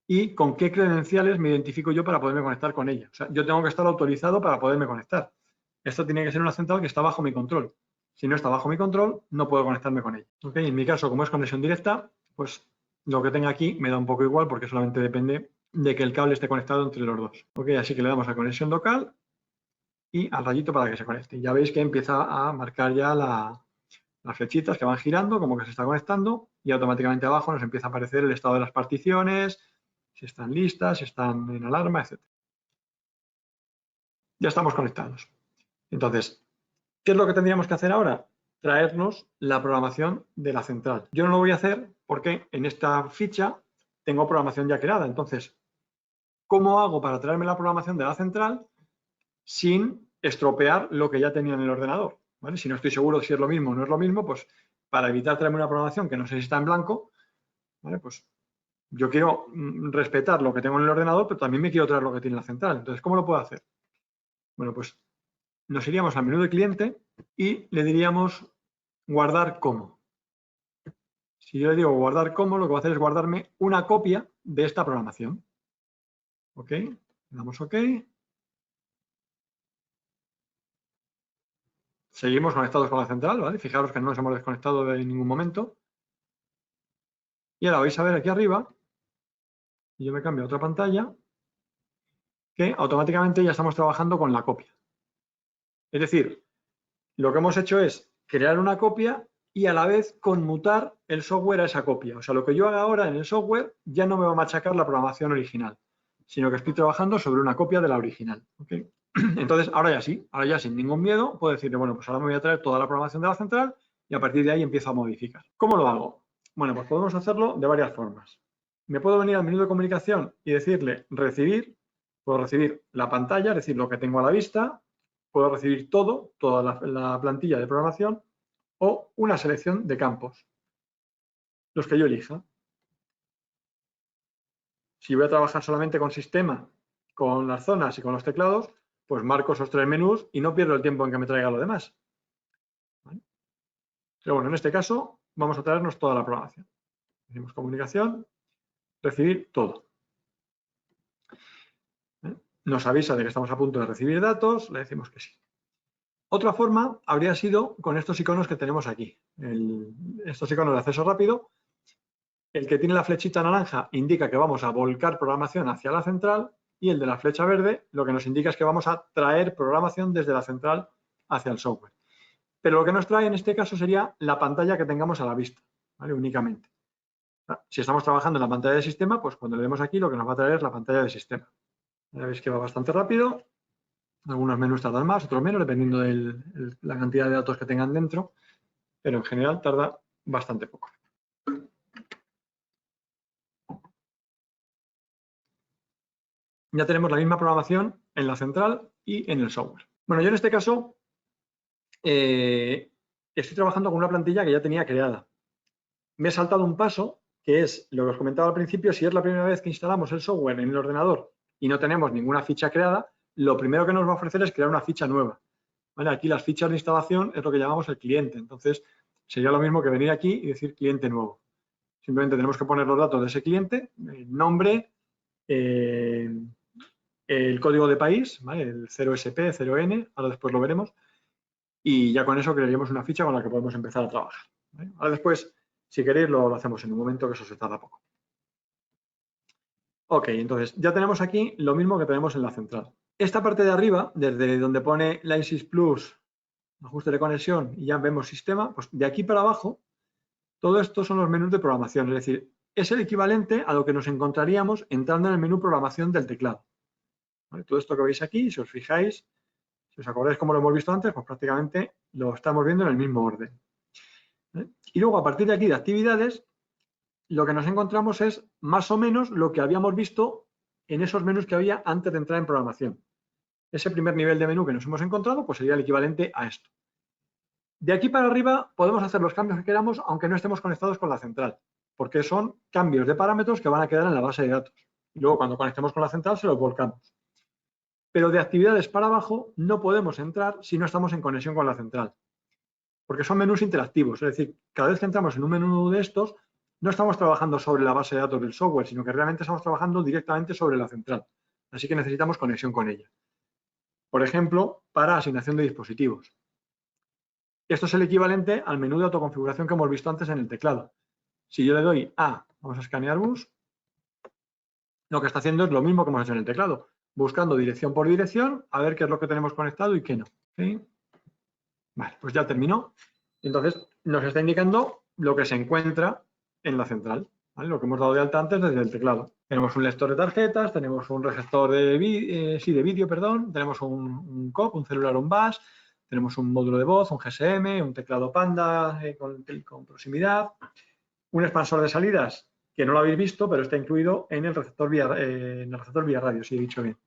y con qué credenciales me identifico yo para poderme conectar con ella. O sea, yo tengo que estar autorizado para poderme conectar. Esto tiene que ser una central que está bajo mi control. Si no está bajo mi control, no puedo conectarme con ella. ¿Okay? En mi caso, como es conexión directa, pues lo que tenga aquí me da un poco igual porque solamente depende de que el cable esté conectado entre los dos. ¿Okay? Así que le damos a conexión local y al rayito para que se conecte. Ya veis que empieza a marcar ya las flechitas que van girando, como que se está conectando, y automáticamente abajo nos empieza a aparecer el estado de las particiones, si están listas, si están en alarma, etc. Ya estamos conectados. Entonces, ¿qué es lo que tendríamos que hacer ahora? Traernos la programación de la central. Yo no lo voy a hacer porque en esta ficha tengo programación ya creada. Entonces, ¿cómo hago para traerme la programación de la central sin estropear lo que ya tenía en el ordenador? ¿Vale? Si no estoy seguro si es lo mismo o no es lo mismo, pues para evitar traerme una programación que no sé si está en blanco, ¿vale? Pues yo quiero respetar lo que tengo en el ordenador, pero también me quiero traer lo que tiene la central. Entonces, ¿cómo lo puedo hacer? Bueno, pues nos iríamos al menú de cliente y le diríamos guardar como. Si yo le digo guardar como, lo que va a hacer es guardarme una copia de esta programación. ¿Ok? Le damos OK. Seguimos conectados con la central, ¿vale? Fijaros que no nos hemos desconectado de ningún momento. Y ahora vais a ver aquí arriba, y yo me cambio a otra pantalla, que automáticamente ya estamos trabajando con la copia. Es decir, lo que hemos hecho es crear una copia y a la vez conmutar el software a esa copia. O sea, lo que yo haga ahora en el software ya no me va a machacar la programación original, sino que estoy trabajando sobre una copia de la original. ¿Okay? Entonces, ahora ya sin ningún miedo, puedo decirle, bueno, pues ahora me voy a traer toda la programación de la central y a partir de ahí empiezo a modificar. ¿Cómo lo hago? Bueno, pues podemos hacerlo de varias formas. Me puedo venir al menú de comunicación y decirle recibir. Puedo recibir la pantalla, es decir, lo que tengo a la vista. Puedo recibir toda la plantilla de programación o una selección de campos, los que yo elija. Si voy a trabajar solamente con sistema, con las zonas y con los teclados, pues marco esos 3 menús y no pierdo el tiempo en que me traiga lo demás. ¿Vale? Pero bueno, en este caso vamos a traernos toda la programación. Decimos comunicación, recibir todo. Nos avisa de que estamos a punto de recibir datos, le decimos que sí. Otra forma habría sido con estos iconos que tenemos aquí. Estos iconos de acceso rápido. El que tiene la flechita naranja indica que vamos a volcar programación hacia la central y el de la flecha verde lo que nos indica es que vamos a traer programación desde la central hacia el software. Pero lo que nos trae en este caso sería la pantalla que tengamos a la vista, ¿vale? Únicamente. Si estamos trabajando en la pantalla de sistema, pues cuando le demos aquí lo que nos va a traer es la pantalla de sistema. Ya veis que va bastante rápido. Algunos menús tardan más, otros menos, dependiendo de la cantidad de datos que tengan dentro, pero en general tarda bastante poco. Ya tenemos la misma programación en la central y en el software. Bueno, yo en este caso estoy trabajando con una plantilla que ya tenía creada. Me he saltado un paso, que es lo que os comentaba al principio, si es la primera vez que instalamos el software en el ordenador y no tenemos ninguna ficha creada, lo primero que nos va a ofrecer es crear una ficha nueva. ¿Vale? Aquí las fichas de instalación es lo que llamamos el cliente. Entonces, sería lo mismo que venir aquí y decir cliente nuevo. Simplemente tenemos que poner los datos de ese cliente, el nombre, el código de país, ¿vale? El 0SP, 0N, ahora después lo veremos, y ya con eso crearíamos una ficha con la que podemos empezar a trabajar. ¿Vale? Ahora después, si queréis, lo hacemos en un momento, que eso se tarda poco. Ok, entonces ya tenemos aquí lo mismo que tenemos en la central. Esta parte de arriba, desde donde pone License Plus, ajuste de conexión, y ya vemos sistema, pues de aquí para abajo, todo esto son los menús de programación, es decir, es el equivalente a lo que nos encontraríamos entrando en el menú programación del teclado. ¿Vale? Todo esto que veis aquí, si os fijáis, si os acordáis cómo lo hemos visto antes, pues prácticamente lo estamos viendo en el mismo orden. ¿Vale? Y luego, a partir de aquí de actividades, lo que nos encontramos es más o menos lo que habíamos visto en esos menús que había antes de entrar en programación. Ese primer nivel de menú que nos hemos encontrado, pues sería el equivalente a esto. De aquí para arriba podemos hacer los cambios que queramos, aunque no estemos conectados con la central, porque son cambios de parámetros que van a quedar en la base de datos. Y luego, cuando conectemos con la central, se los volcamos. pero de actividades para abajo no podemos entrar si no estamos en conexión con la central, porque son menús interactivos, es decir, cada vez que entramos en un menú de estos, no estamos trabajando sobre la base de datos del software, sino que realmente estamos trabajando directamente sobre la central, así que necesitamos conexión con ella. Por ejemplo, para asignación de dispositivos. Esto es el equivalente al menú de autoconfiguración que hemos visto antes en el teclado. Si yo le doy a, vamos a escanear bus, lo que está haciendo es lo mismo que hemos hecho en el teclado, buscando dirección por dirección, a ver qué es lo que tenemos conectado y qué no. ¿Sí? Vale, pues ya terminó. Entonces, nos está indicando lo que se encuentra en la central, ¿vale? Lo que hemos dado de alta antes desde el teclado. Tenemos un lector de tarjetas, tenemos un receptor de vídeo, tenemos un COP, un celular, un bus, tenemos un módulo de voz, un GSM, un teclado Panda con proximidad, un expansor de salidas que no lo habéis visto, pero está incluido en el receptor vía radio, si he dicho bien.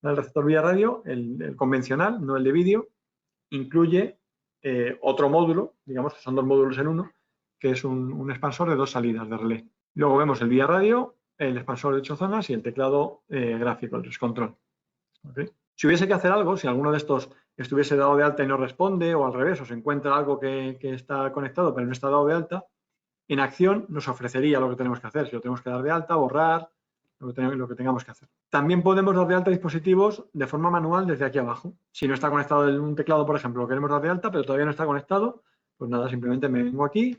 El receptor vía radio, el convencional, no el de vídeo, incluye otro módulo, digamos que son dos módulos en uno, que es un expansor de 2 salidas de relé. Luego vemos el vía radio, el expansor de 8 zonas y el teclado gráfico, el RESC-Control. ¿Okay? Si hubiese que hacer algo, si alguno de estos estuviese dado de alta y no responde, o al revés, o se encuentra algo que está conectado pero no está dado de alta, en acción nos ofrecería lo que tenemos que hacer, si lo tenemos que dar de alta, borrar, lo que tengamos que hacer. También podemos dar de alta dispositivos de forma manual desde aquí abajo. Si no está conectado en un teclado, por ejemplo, lo queremos dar de alta, pero todavía no está conectado, pues nada, simplemente me vengo aquí,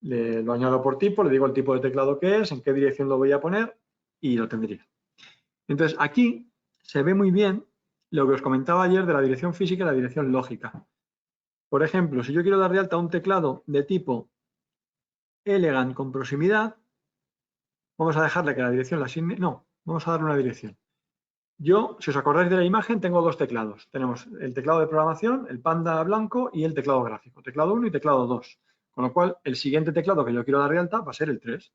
lo añado por tipo, le digo el tipo de teclado que es, en qué dirección lo voy a poner y lo tendría. Entonces, aquí se ve muy bien lo que os comentaba ayer de la dirección física y la dirección lógica. Por ejemplo, si yo quiero dar de alta un teclado de tipo Elegant con proximidad, vamos a dejarle que la dirección la asigne. No, vamos a darle una dirección. Yo, si os acordáis de la imagen, tengo dos teclados. Tenemos el teclado de programación, el Panda blanco y el teclado gráfico. Teclado 1 y teclado 2. Con lo cual, el siguiente teclado que yo quiero dar de alta va a ser el 3.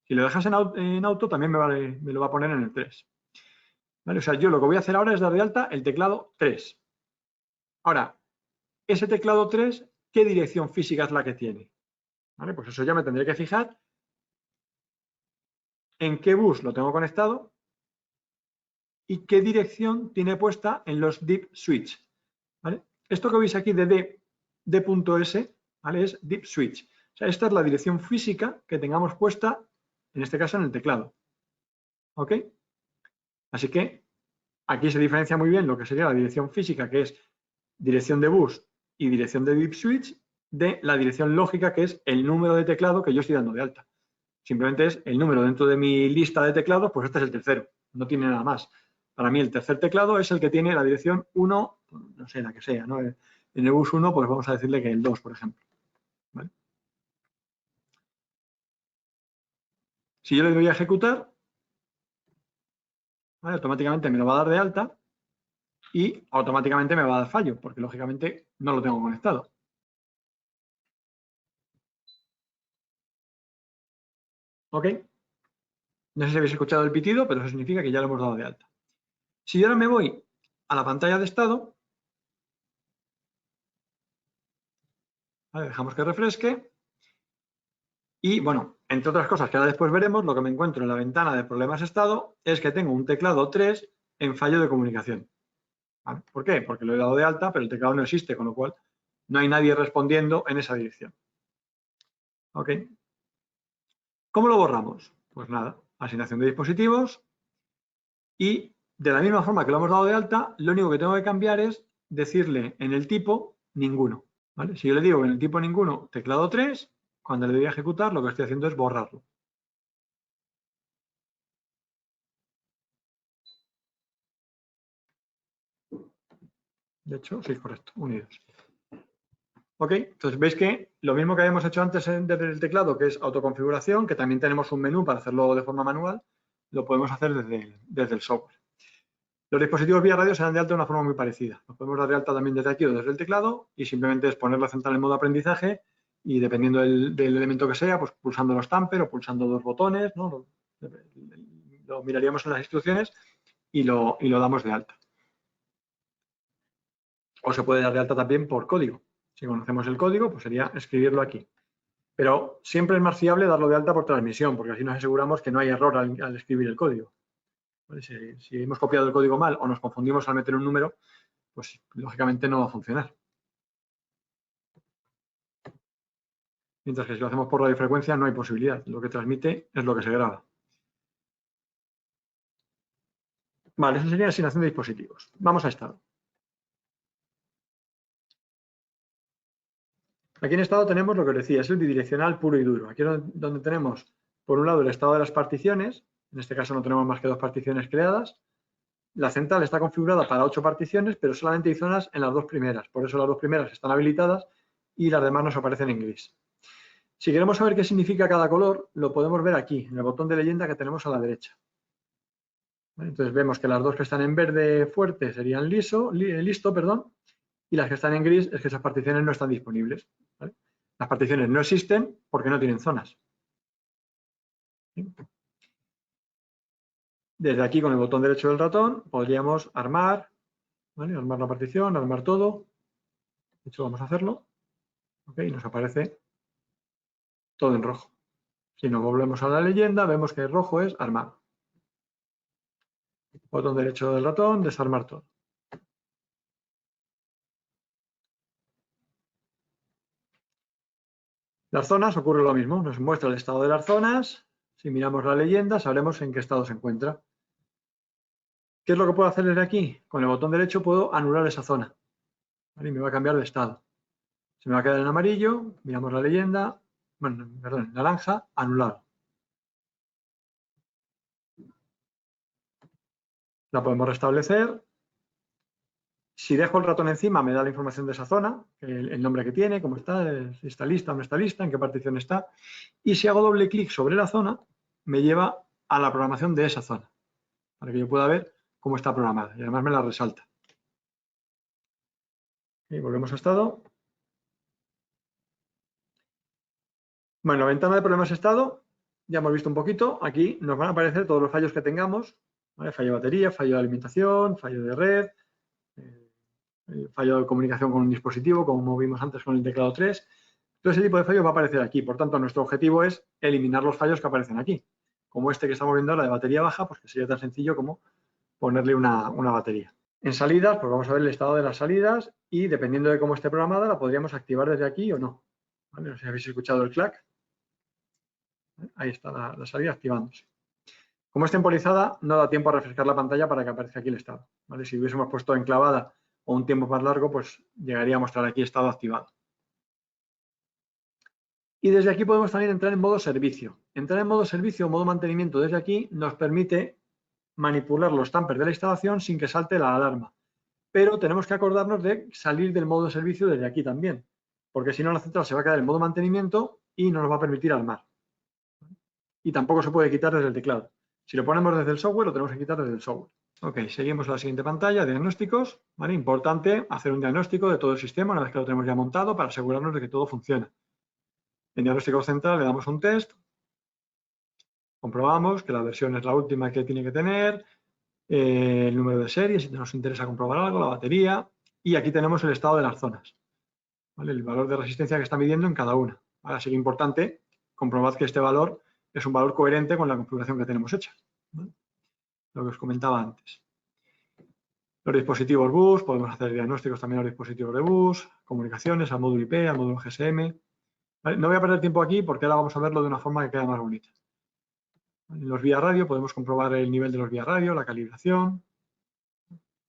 Si lo dejas en auto, también me lo va a poner en el 3. ¿Vale? O sea, yo lo que voy a hacer ahora es dar de alta el teclado 3. Ahora, ese teclado 3, ¿qué dirección física es la que tiene? ¿Vale? Pues eso ya me tendré que fijar en qué bus lo tengo conectado y qué dirección tiene puesta en los deep switch. ¿Vale? Esto que veis aquí de D.S, ¿vale? Es deep switch. O sea, esta es la dirección física que tengamos puesta, en este caso en el teclado. ¿Ok? Así que aquí se diferencia muy bien lo que sería la dirección física, que es dirección de bus y dirección de deep switch, de la dirección lógica, que es el número de teclado que yo estoy dando de alta. Simplemente es el número dentro de mi lista de teclados, pues este es el tercero, no tiene nada más. Para mí el tercer teclado es el que tiene la dirección 1, no sé, la que sea, ¿no? En el bus 1, pues vamos a decirle que el 2, por ejemplo. ¿Vale? Si yo le doy a ejecutar, ¿vale? Automáticamente me lo va a dar de alta y automáticamente me va a dar fallo, porque lógicamente no lo tengo conectado. ¿Ok? No sé si habéis escuchado el pitido, pero eso significa que ya lo hemos dado de alta. Si yo ahora me voy a la pantalla de estado, ¿vale? Dejamos que refresque. Y bueno, entre otras cosas que ahora después veremos, lo que me encuentro en la ventana de problemas estado es que tengo un teclado 3 en fallo de comunicación. ¿Vale? ¿Por qué? Porque lo he dado de alta, pero el teclado no existe, con lo cual no hay nadie respondiendo en esa dirección. ¿Ok? ¿Cómo lo borramos? Pues nada, asignación de dispositivos y de la misma forma que lo hemos dado de alta, lo único que tengo que cambiar es decirle en el tipo ninguno. ¿Vale? Si yo le digo en el tipo ninguno teclado 3, cuando le doy a ejecutar lo que estoy haciendo es borrarlo. De hecho, sí, correcto, unidos. Ok, entonces veis que lo mismo que habíamos hecho antes desde el teclado, que es autoconfiguración, que también tenemos un menú para hacerlo de forma manual, lo podemos hacer desde el software. Los dispositivos vía radio se dan de alta de una forma muy parecida. Los podemos dar de alta también desde aquí o desde el teclado y simplemente es poner la central en modo aprendizaje y dependiendo del elemento que sea, pues pulsando los tamper o pulsando dos botones, ¿no? Lo miraríamos en las instrucciones y lo damos de alta. O se puede dar de alta también por código. Si conocemos el código, pues sería escribirlo aquí. Pero siempre es más fiable darlo de alta por transmisión, porque así nos aseguramos que no hay error al escribir el código. ¿Vale? Si hemos copiado el código mal o nos confundimos al meter un número, pues lógicamente no va a funcionar. Mientras que si lo hacemos por radiofrecuencia no hay posibilidad. Lo que transmite es lo que se graba. Vale, eso sería asignación de dispositivos. Vamos a estado. Aquí en estado tenemos lo que os decía, es el bidireccional puro y duro. Aquí es donde tenemos, por un lado, el estado de las particiones. En este caso no tenemos más que 2 particiones creadas. La central está configurada para 8 particiones, pero solamente hay zonas en las 2 primeras. Por eso las 2 primeras están habilitadas y las demás nos aparecen en gris. Si queremos saber qué significa cada color, lo podemos ver aquí, en el botón de leyenda que tenemos a la derecha. Entonces vemos que las 2 que están en verde fuerte serían listo, y las que están en gris es que esas particiones no están disponibles. ¿Vale? Las particiones no existen porque no tienen zonas. Desde aquí, con el botón derecho del ratón, podríamos armar, ¿vale? Armar la partición, armar todo. De hecho, vamos a hacerlo. ¿Okay? Y nos aparece todo en rojo. Si nos volvemos a la leyenda, vemos que el rojo es armar. Botón derecho del ratón, desarmar todo. Las zonas ocurre lo mismo, nos muestra el estado de las zonas. Si miramos la leyenda, sabremos en qué estado se encuentra. ¿Qué es lo que puedo hacer desde aquí? Con el botón derecho puedo anular esa zona. ¿Vale? Y me va a cambiar de estado. Se me va a quedar en amarillo, miramos la leyenda, bueno, perdón, naranja, anulado. La podemos restablecer. Si dejo el ratón encima, me da la información de esa zona, el nombre que tiene, cómo está, si está lista o no está lista, en qué partición está. Y si hago doble clic sobre la zona, me lleva a la programación de esa zona, para que yo pueda ver cómo está programada. Y además me la resalta. Y volvemos a estado. Bueno, en la ventana de problemas de estado, ya hemos visto un poquito. Aquí nos van a aparecer todos los fallos que tengamos. ¿Vale? Fallo de batería, fallo de alimentación, fallo de red, fallo de comunicación con un dispositivo, como vimos antes con el teclado 3. Todo ese tipo de fallos va a aparecer aquí. Por tanto, nuestro objetivo es eliminar los fallos que aparecen aquí. Como este que estamos viendo ahora de batería baja, pues que sería tan sencillo como ponerle una batería. En salidas, pues vamos a ver el estado de las salidas y dependiendo de cómo esté programada, la podríamos activar desde aquí o no. ¿Vale? No sé si habéis escuchado el clac. Ahí está la salida activándose. Como es temporizada, no da tiempo a refrescar la pantalla para que aparezca aquí el estado. ¿Vale? Si hubiésemos puesto enclavada o un tiempo más largo, pues llegaría a mostrar aquí estado activado. Y desde aquí podemos también entrar en modo servicio. Entrar en modo servicio o modo mantenimiento desde aquí nos permite manipular los tampers de la instalación sin que salte la alarma. Pero tenemos que acordarnos de salir del modo servicio desde aquí también, porque si no la central se va a quedar en modo mantenimiento y no nos va a permitir armar. Y tampoco se puede quitar desde el teclado. Si lo ponemos desde el software, lo tenemos que quitar desde el software. Ok, seguimos a la siguiente pantalla, diagnósticos. ¿Vale? Importante hacer un diagnóstico de todo el sistema una vez que lo tenemos ya montado para asegurarnos de que todo funciona. En diagnóstico central le damos un test, comprobamos que la versión es la última que tiene que tener, el número de serie, si nos interesa comprobar algo, la batería, y aquí tenemos el estado de las zonas, ¿vale? El valor de resistencia que está midiendo en cada una. Ahora sí que es importante comprobar que este valor es un valor coherente con la configuración que tenemos hecha, ¿vale? Lo que os comentaba antes. Los dispositivos bus, podemos hacer diagnósticos también a los dispositivos de bus, comunicaciones, al módulo IP, al módulo GSM. ¿Vale? No voy a perder tiempo aquí porque ahora vamos a verlo de una forma que queda más bonita. En los vía radio podemos comprobar el nivel de los vía radio, la calibración.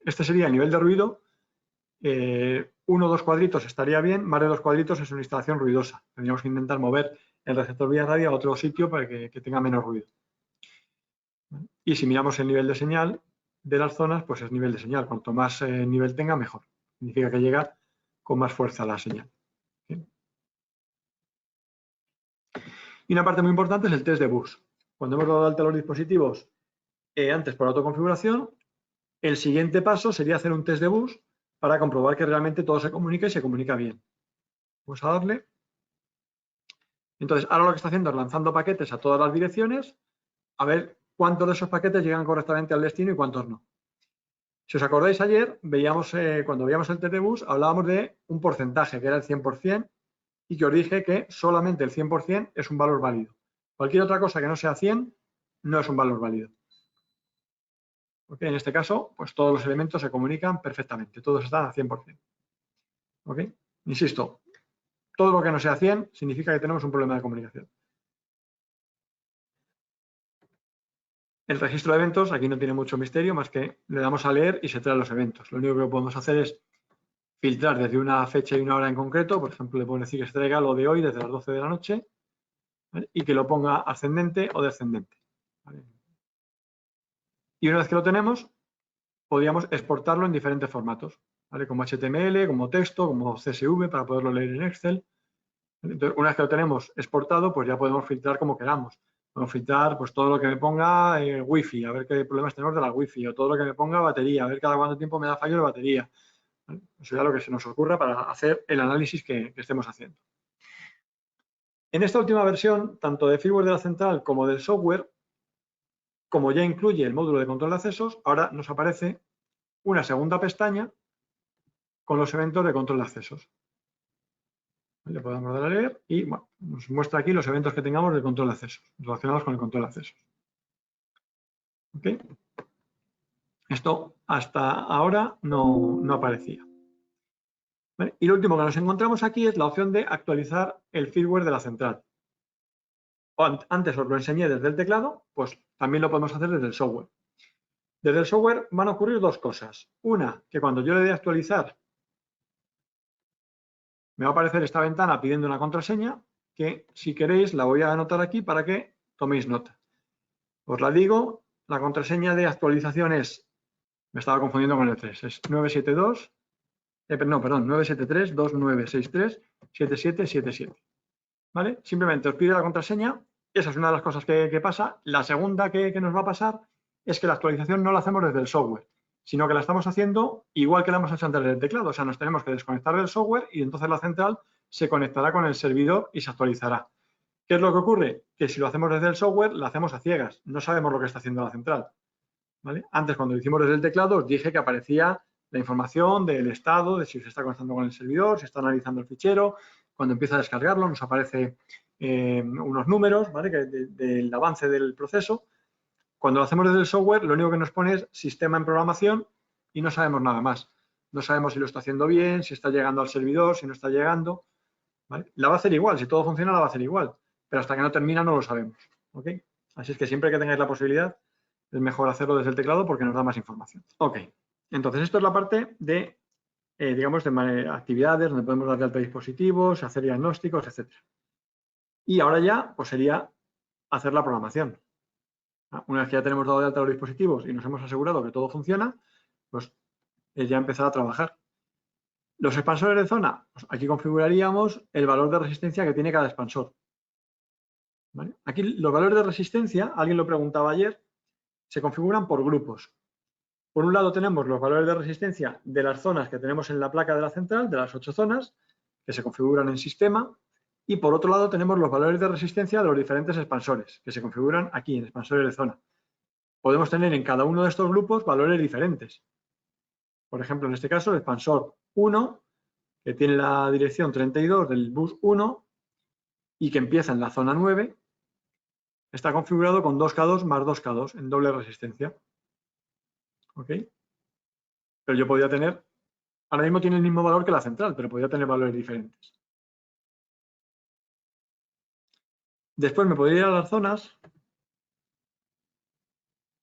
Este sería el nivel de ruido. 1 o 2 cuadritos estaría bien, más de 2 cuadritos es una instalación ruidosa. Tendríamos que intentar mover el receptor vía radio a otro sitio para que tenga menos ruido. Y si miramos el nivel de señal de las zonas, pues es nivel de señal. Cuanto más nivel tenga, mejor. Significa que llega con más fuerza la señal. ¿Sí? Y una parte muy importante es el test de bus. Cuando hemos dado de alta los dispositivos antes por autoconfiguración, el siguiente paso sería hacer un test de bus para comprobar que realmente todo se comunica y se comunica bien. Vamos a darle. Entonces, ahora lo que está haciendo es lanzando paquetes a todas las direcciones, a ver cuántos de esos paquetes llegan correctamente al destino y cuántos no. Si os acordáis ayer, cuando veíamos el test de bus, hablábamos de un porcentaje, que era el 100%, y que os dije que solamente el 100% es un valor válido. Cualquier otra cosa que no sea 100 no es un valor válido. ¿Ok? En este caso, pues todos los elementos se comunican perfectamente, todos están al 100%. ¿Ok? Insisto, todo lo que no sea 100 significa que tenemos un problema de comunicación. El registro de eventos, aquí no tiene mucho misterio, más que le damos a leer y se traen los eventos. Lo único que podemos hacer es filtrar desde una fecha y una hora en concreto. Por ejemplo, le podemos decir que se traiga lo de hoy desde las 12 de la noche, ¿vale? Y que lo ponga ascendente o descendente, ¿vale? Y una vez que lo tenemos, podríamos exportarlo en diferentes formatos, ¿vale? Como HTML, como texto, como CSV, para poderlo leer en Excel. Entonces, una vez que lo tenemos exportado, pues ya podemos filtrar como queramos. Podemos filtrar pues todo lo que me ponga Wi-Fi, a ver qué problemas tenemos de la Wi-Fi, o todo lo que me ponga batería, a ver cada cuánto tiempo me da fallo de batería, ¿vale? Eso ya lo que se nos ocurra para hacer el análisis que estemos haciendo. En esta última versión, tanto de firmware de la central como del software, como ya incluye el módulo de control de accesos, ahora nos aparece una segunda pestaña con los eventos de control de accesos. Le podemos dar a leer y bueno, nos muestra aquí los eventos que tengamos de control de accesos, relacionados con el control de accesos. ¿Okay? Esto hasta ahora no aparecía. ¿Vale? Y lo último que nos encontramos aquí es la opción de actualizar el firmware de la central. Antes os lo enseñé desde el teclado, pues también lo podemos hacer desde el software. Desde el software van a ocurrir dos cosas. Una, que cuando yo le dé a actualizar, me va a aparecer esta ventana pidiendo una contraseña, que si queréis la voy a anotar aquí para que toméis nota. Os la digo, la contraseña de actualización es, me estaba confundiendo con el 3, es 972, perdón, 973-2963-7777. ¿Vale? Simplemente os pide la contraseña, esa es una de las cosas que pasa. La segunda que nos va a pasar es que la actualización no la hacemos desde el software, sino que la estamos haciendo igual que la hemos hecho antes del teclado. O sea, nos tenemos que desconectar del software y entonces la central se conectará con el servidor y se actualizará. ¿Qué es lo que ocurre? Que si lo hacemos desde el software, la hacemos a ciegas. No sabemos lo que está haciendo la central, ¿vale? Antes, cuando lo hicimos desde el teclado, os dije que aparecía la información del estado, de si se está conectando con el servidor, si está analizando el fichero. Cuando empieza a descargarlo, nos aparece unos números, ¿vale? Del avance del proceso. Cuando lo hacemos desde el software, lo único que nos pone es sistema en programación y no sabemos nada más. No sabemos si lo está haciendo bien, si está llegando al servidor, si no está llegando, ¿vale? La va a hacer igual, si todo funciona la va a hacer igual, pero hasta que no termina no lo sabemos, ¿ok? Así es que siempre que tengáis la posibilidad es mejor hacerlo desde el teclado porque nos da más información. Ok, entonces esto es la parte de, digamos, de actividades donde podemos dar de alta dispositivos, hacer diagnósticos, etc. Y ahora ya, pues sería hacer la programación. Una vez que ya tenemos dado de alta los dispositivos y nos hemos asegurado que todo funciona, pues es ya empezar a trabajar. Los expansores de zona, pues aquí configuraríamos el valor de resistencia que tiene cada expansor, ¿vale? Aquí los valores de resistencia, alguien lo preguntaba ayer, se configuran por grupos. Por un lado tenemos los valores de resistencia de las zonas que tenemos en la placa de la central, de las 8 zonas, que se configuran en sistema, y por otro lado tenemos los valores de resistencia de los diferentes expansores, que se configuran aquí en expansores de zona. Podemos tener en cada uno de estos grupos valores diferentes. Por ejemplo, en este caso, el expansor 1, que tiene la dirección 32 del bus 1 y que empieza en la zona 9, está configurado con 2K2 más 2K2 en doble resistencia. ¿Ok? Pero yo podría tener, ahora mismo tiene el mismo valor que la central, pero podría tener valores diferentes. Después me podría ir a las zonas.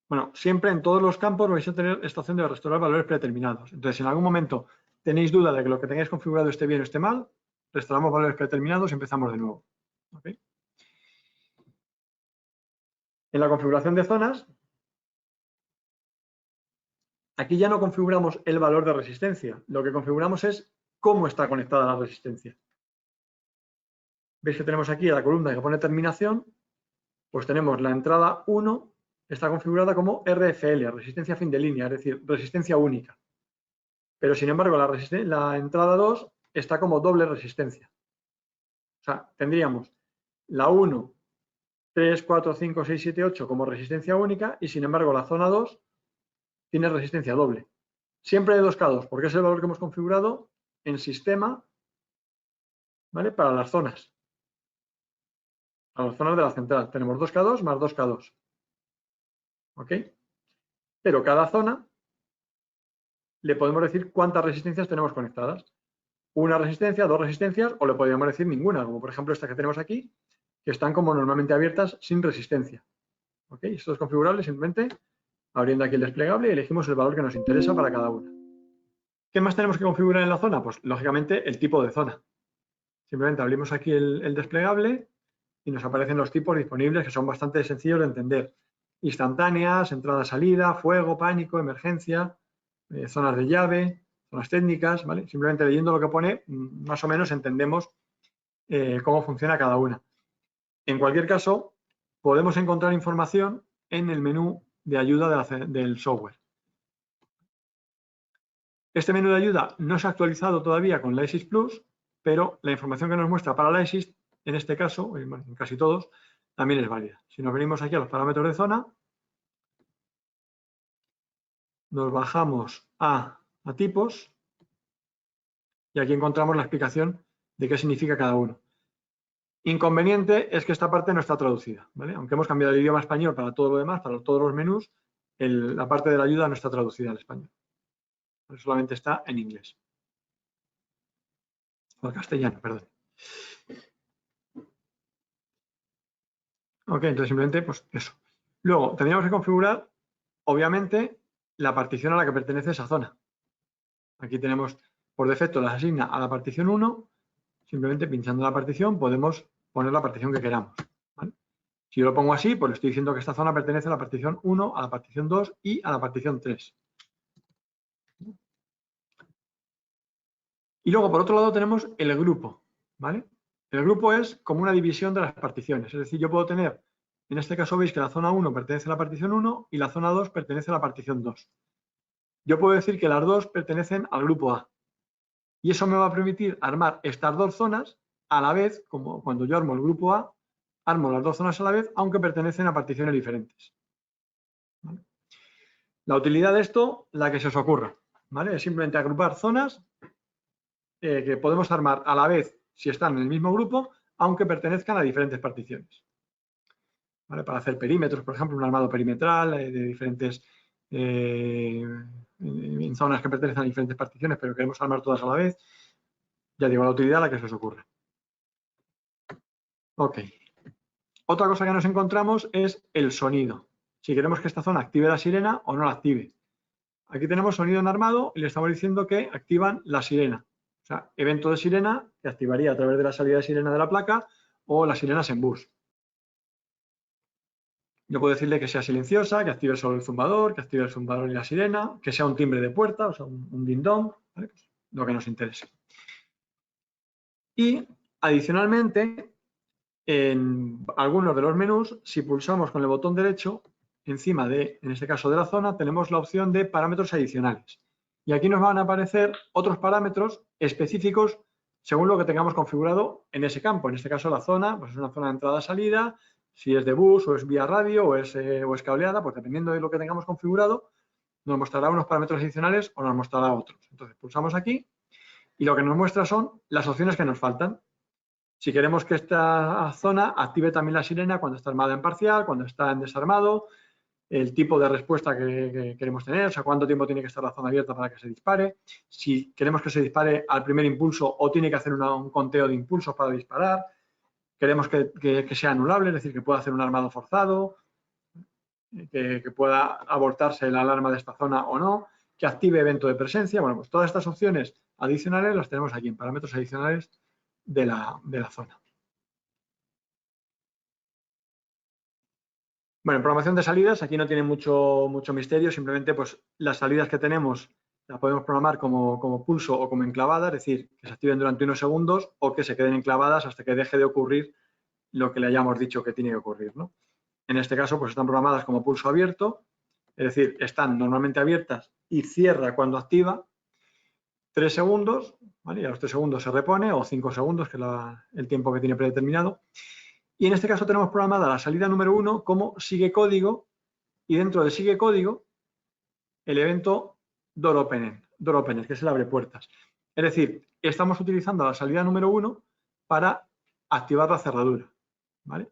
Bueno, siempre en todos los campos vais a tener esta opción de restaurar valores predeterminados. Entonces, si en algún momento tenéis duda de que lo que tengáis configurado esté bien o esté mal, restauramos valores predeterminados y empezamos de nuevo. ¿Okay? En la configuración de zonas, aquí ya no configuramos el valor de resistencia. Lo que configuramos es cómo está conectada la resistencia. Veis que tenemos aquí la columna que pone terminación, pues tenemos la entrada 1, está configurada como RFL, resistencia fin de línea, es decir, resistencia única. Pero sin embargo, la entrada 2 está como doble resistencia. O sea, tendríamos la 1, 3, 4, 5, 6, 7, 8 como resistencia única y sin embargo la zona 2 tiene resistencia doble. Siempre de 2K2, porque es el valor que hemos configurado en sistema, ¿vale? Para las zonas. Para las zonas de la central. Tenemos 2K2 más 2K2. ¿Ok? pero cada zona le podemos decir cuántas resistencias tenemos conectadas. Una resistencia, dos resistencias, o le podríamos decir ninguna, como por ejemplo esta que tenemos aquí, que están como normalmente abiertas sin resistencia. ¿Ok? Esto es configurable simplemente abriendo aquí el desplegable y elegimos el valor que nos interesa para cada una. ¿Qué más tenemos que configurar en la zona? Pues lógicamente el tipo de zona. Simplemente abrimos aquí el desplegable y nos aparecen los tipos disponibles, que son bastante sencillos de entender. Instantáneas, entrada-salida, fuego, pánico, emergencia, zonas de llave, zonas técnicas, ¿vale? Simplemente leyendo lo que pone, más o menos entendemos cómo funciona cada una. En cualquier caso, podemos encontrar información en el menú de ayuda del software. Este menú de ayuda no se ha actualizado todavía con la ESIS Plus, pero la información que nos muestra para la ESIS, en este caso, en casi todos, también es válida. Si nos venimos aquí a los parámetros de zona, nos bajamos a tipos y aquí encontramos la explicación de qué significa cada uno. Inconveniente es que esta parte no está traducida, ¿vale? Aunque hemos cambiado el idioma español para todo lo demás, para todos los menús, la parte de la ayuda no está traducida al español. Solamente está en inglés. O al castellano, perdón. Ok, entonces simplemente pues eso. Luego, tendríamos que configurar, obviamente, la partición a la que pertenece esa zona. Aquí tenemos, por defecto, las asigna a la partición 1. Simplemente pinchando la partición podemos poner la partición que queramos, ¿vale? Si yo lo pongo así, pues le estoy diciendo que esta zona pertenece a la partición 1, a la partición 2 y a la partición 3. Y luego, por otro lado, tenemos el grupo, ¿vale? El grupo es como una división de las particiones. Es decir, yo puedo tener, en este caso veis que la zona 1 pertenece a la partición 1 y la zona 2 pertenece a la partición 2. Yo puedo decir que las dos pertenecen al grupo A. Y eso me va a permitir armar estas dos zonas a la vez, como cuando yo armo el grupo A, armo las dos zonas a la vez, aunque pertenecen a particiones diferentes. ¿Vale? La utilidad de esto, la que se os ocurra, ¿vale? Es simplemente agrupar zonas que podemos armar a la vez si están en el mismo grupo, aunque pertenezcan a diferentes particiones. ¿Vale? Para hacer perímetros, por ejemplo, un armado perimetral de diferentes en zonas que pertenecen a diferentes particiones, pero queremos armar todas a la vez. Ya digo, la utilidad la que se os ocurre. Ok. Otra cosa que nos encontramos es el sonido. Si queremos que esta zona active la sirena o no la active. Aquí tenemos sonido en armado y le estamos diciendo que activan la sirena. O sea, evento de sirena que activaría a través de la salida de sirena de la placa o las sirenas en bus. Yo puedo decirle que sea silenciosa, que active solo el zumbador, que active el zumbador y la sirena, que sea un timbre de puerta, o sea, un ding-dong, ¿vale? Pues lo que nos interese. Y adicionalmente, en algunos de los menús, si pulsamos con el botón derecho, encima de, en este caso de la zona, tenemos la opción de parámetros adicionales. Y aquí nos van a aparecer otros parámetros específicos según lo que tengamos configurado en ese campo. En este caso la zona, pues es una zona de entrada-salida, si es de bus o es vía radio o es cableada, pues dependiendo de lo que tengamos configurado, nos mostrará unos parámetros adicionales o nos mostrará otros. Entonces pulsamos aquí y lo que nos muestra son las opciones que nos faltan. Si queremos que esta zona active también la sirena cuando está armada en parcial, cuando está en desarmado, el tipo de respuesta que queremos tener, o sea, cuánto tiempo tiene que estar la zona abierta para que se dispare, si queremos que se dispare al primer impulso o tiene que hacer un conteo de impulsos para disparar, queremos que sea anulable, es decir, que pueda hacer un armado forzado, que pueda abortarse la alarma de esta zona o no, que active evento de presencia. Bueno, pues todas estas opciones adicionales las tenemos aquí en parámetros adicionales de la zona. Bueno, en programación de salidas aquí no tiene mucho misterio, simplemente pues las salidas que tenemos las podemos programar como pulso o como enclavada, es decir, que se activen durante unos segundos o que se queden enclavadas hasta que deje de ocurrir lo que le hayamos dicho que tiene que ocurrir, ¿no? En este caso pues están programadas como pulso abierto, es decir, están normalmente abiertas y cierra cuando activa 3 segundos, ¿vale? Y a los 3 segundos se repone o 5 segundos, que es el tiempo que tiene predeterminado. Y en este caso tenemos programada la salida número 1 como sigue código y dentro de sigue código el evento door opener, que es el abre puertas. Es decir, estamos utilizando la salida número 1 para activar la cerradura, ¿vale?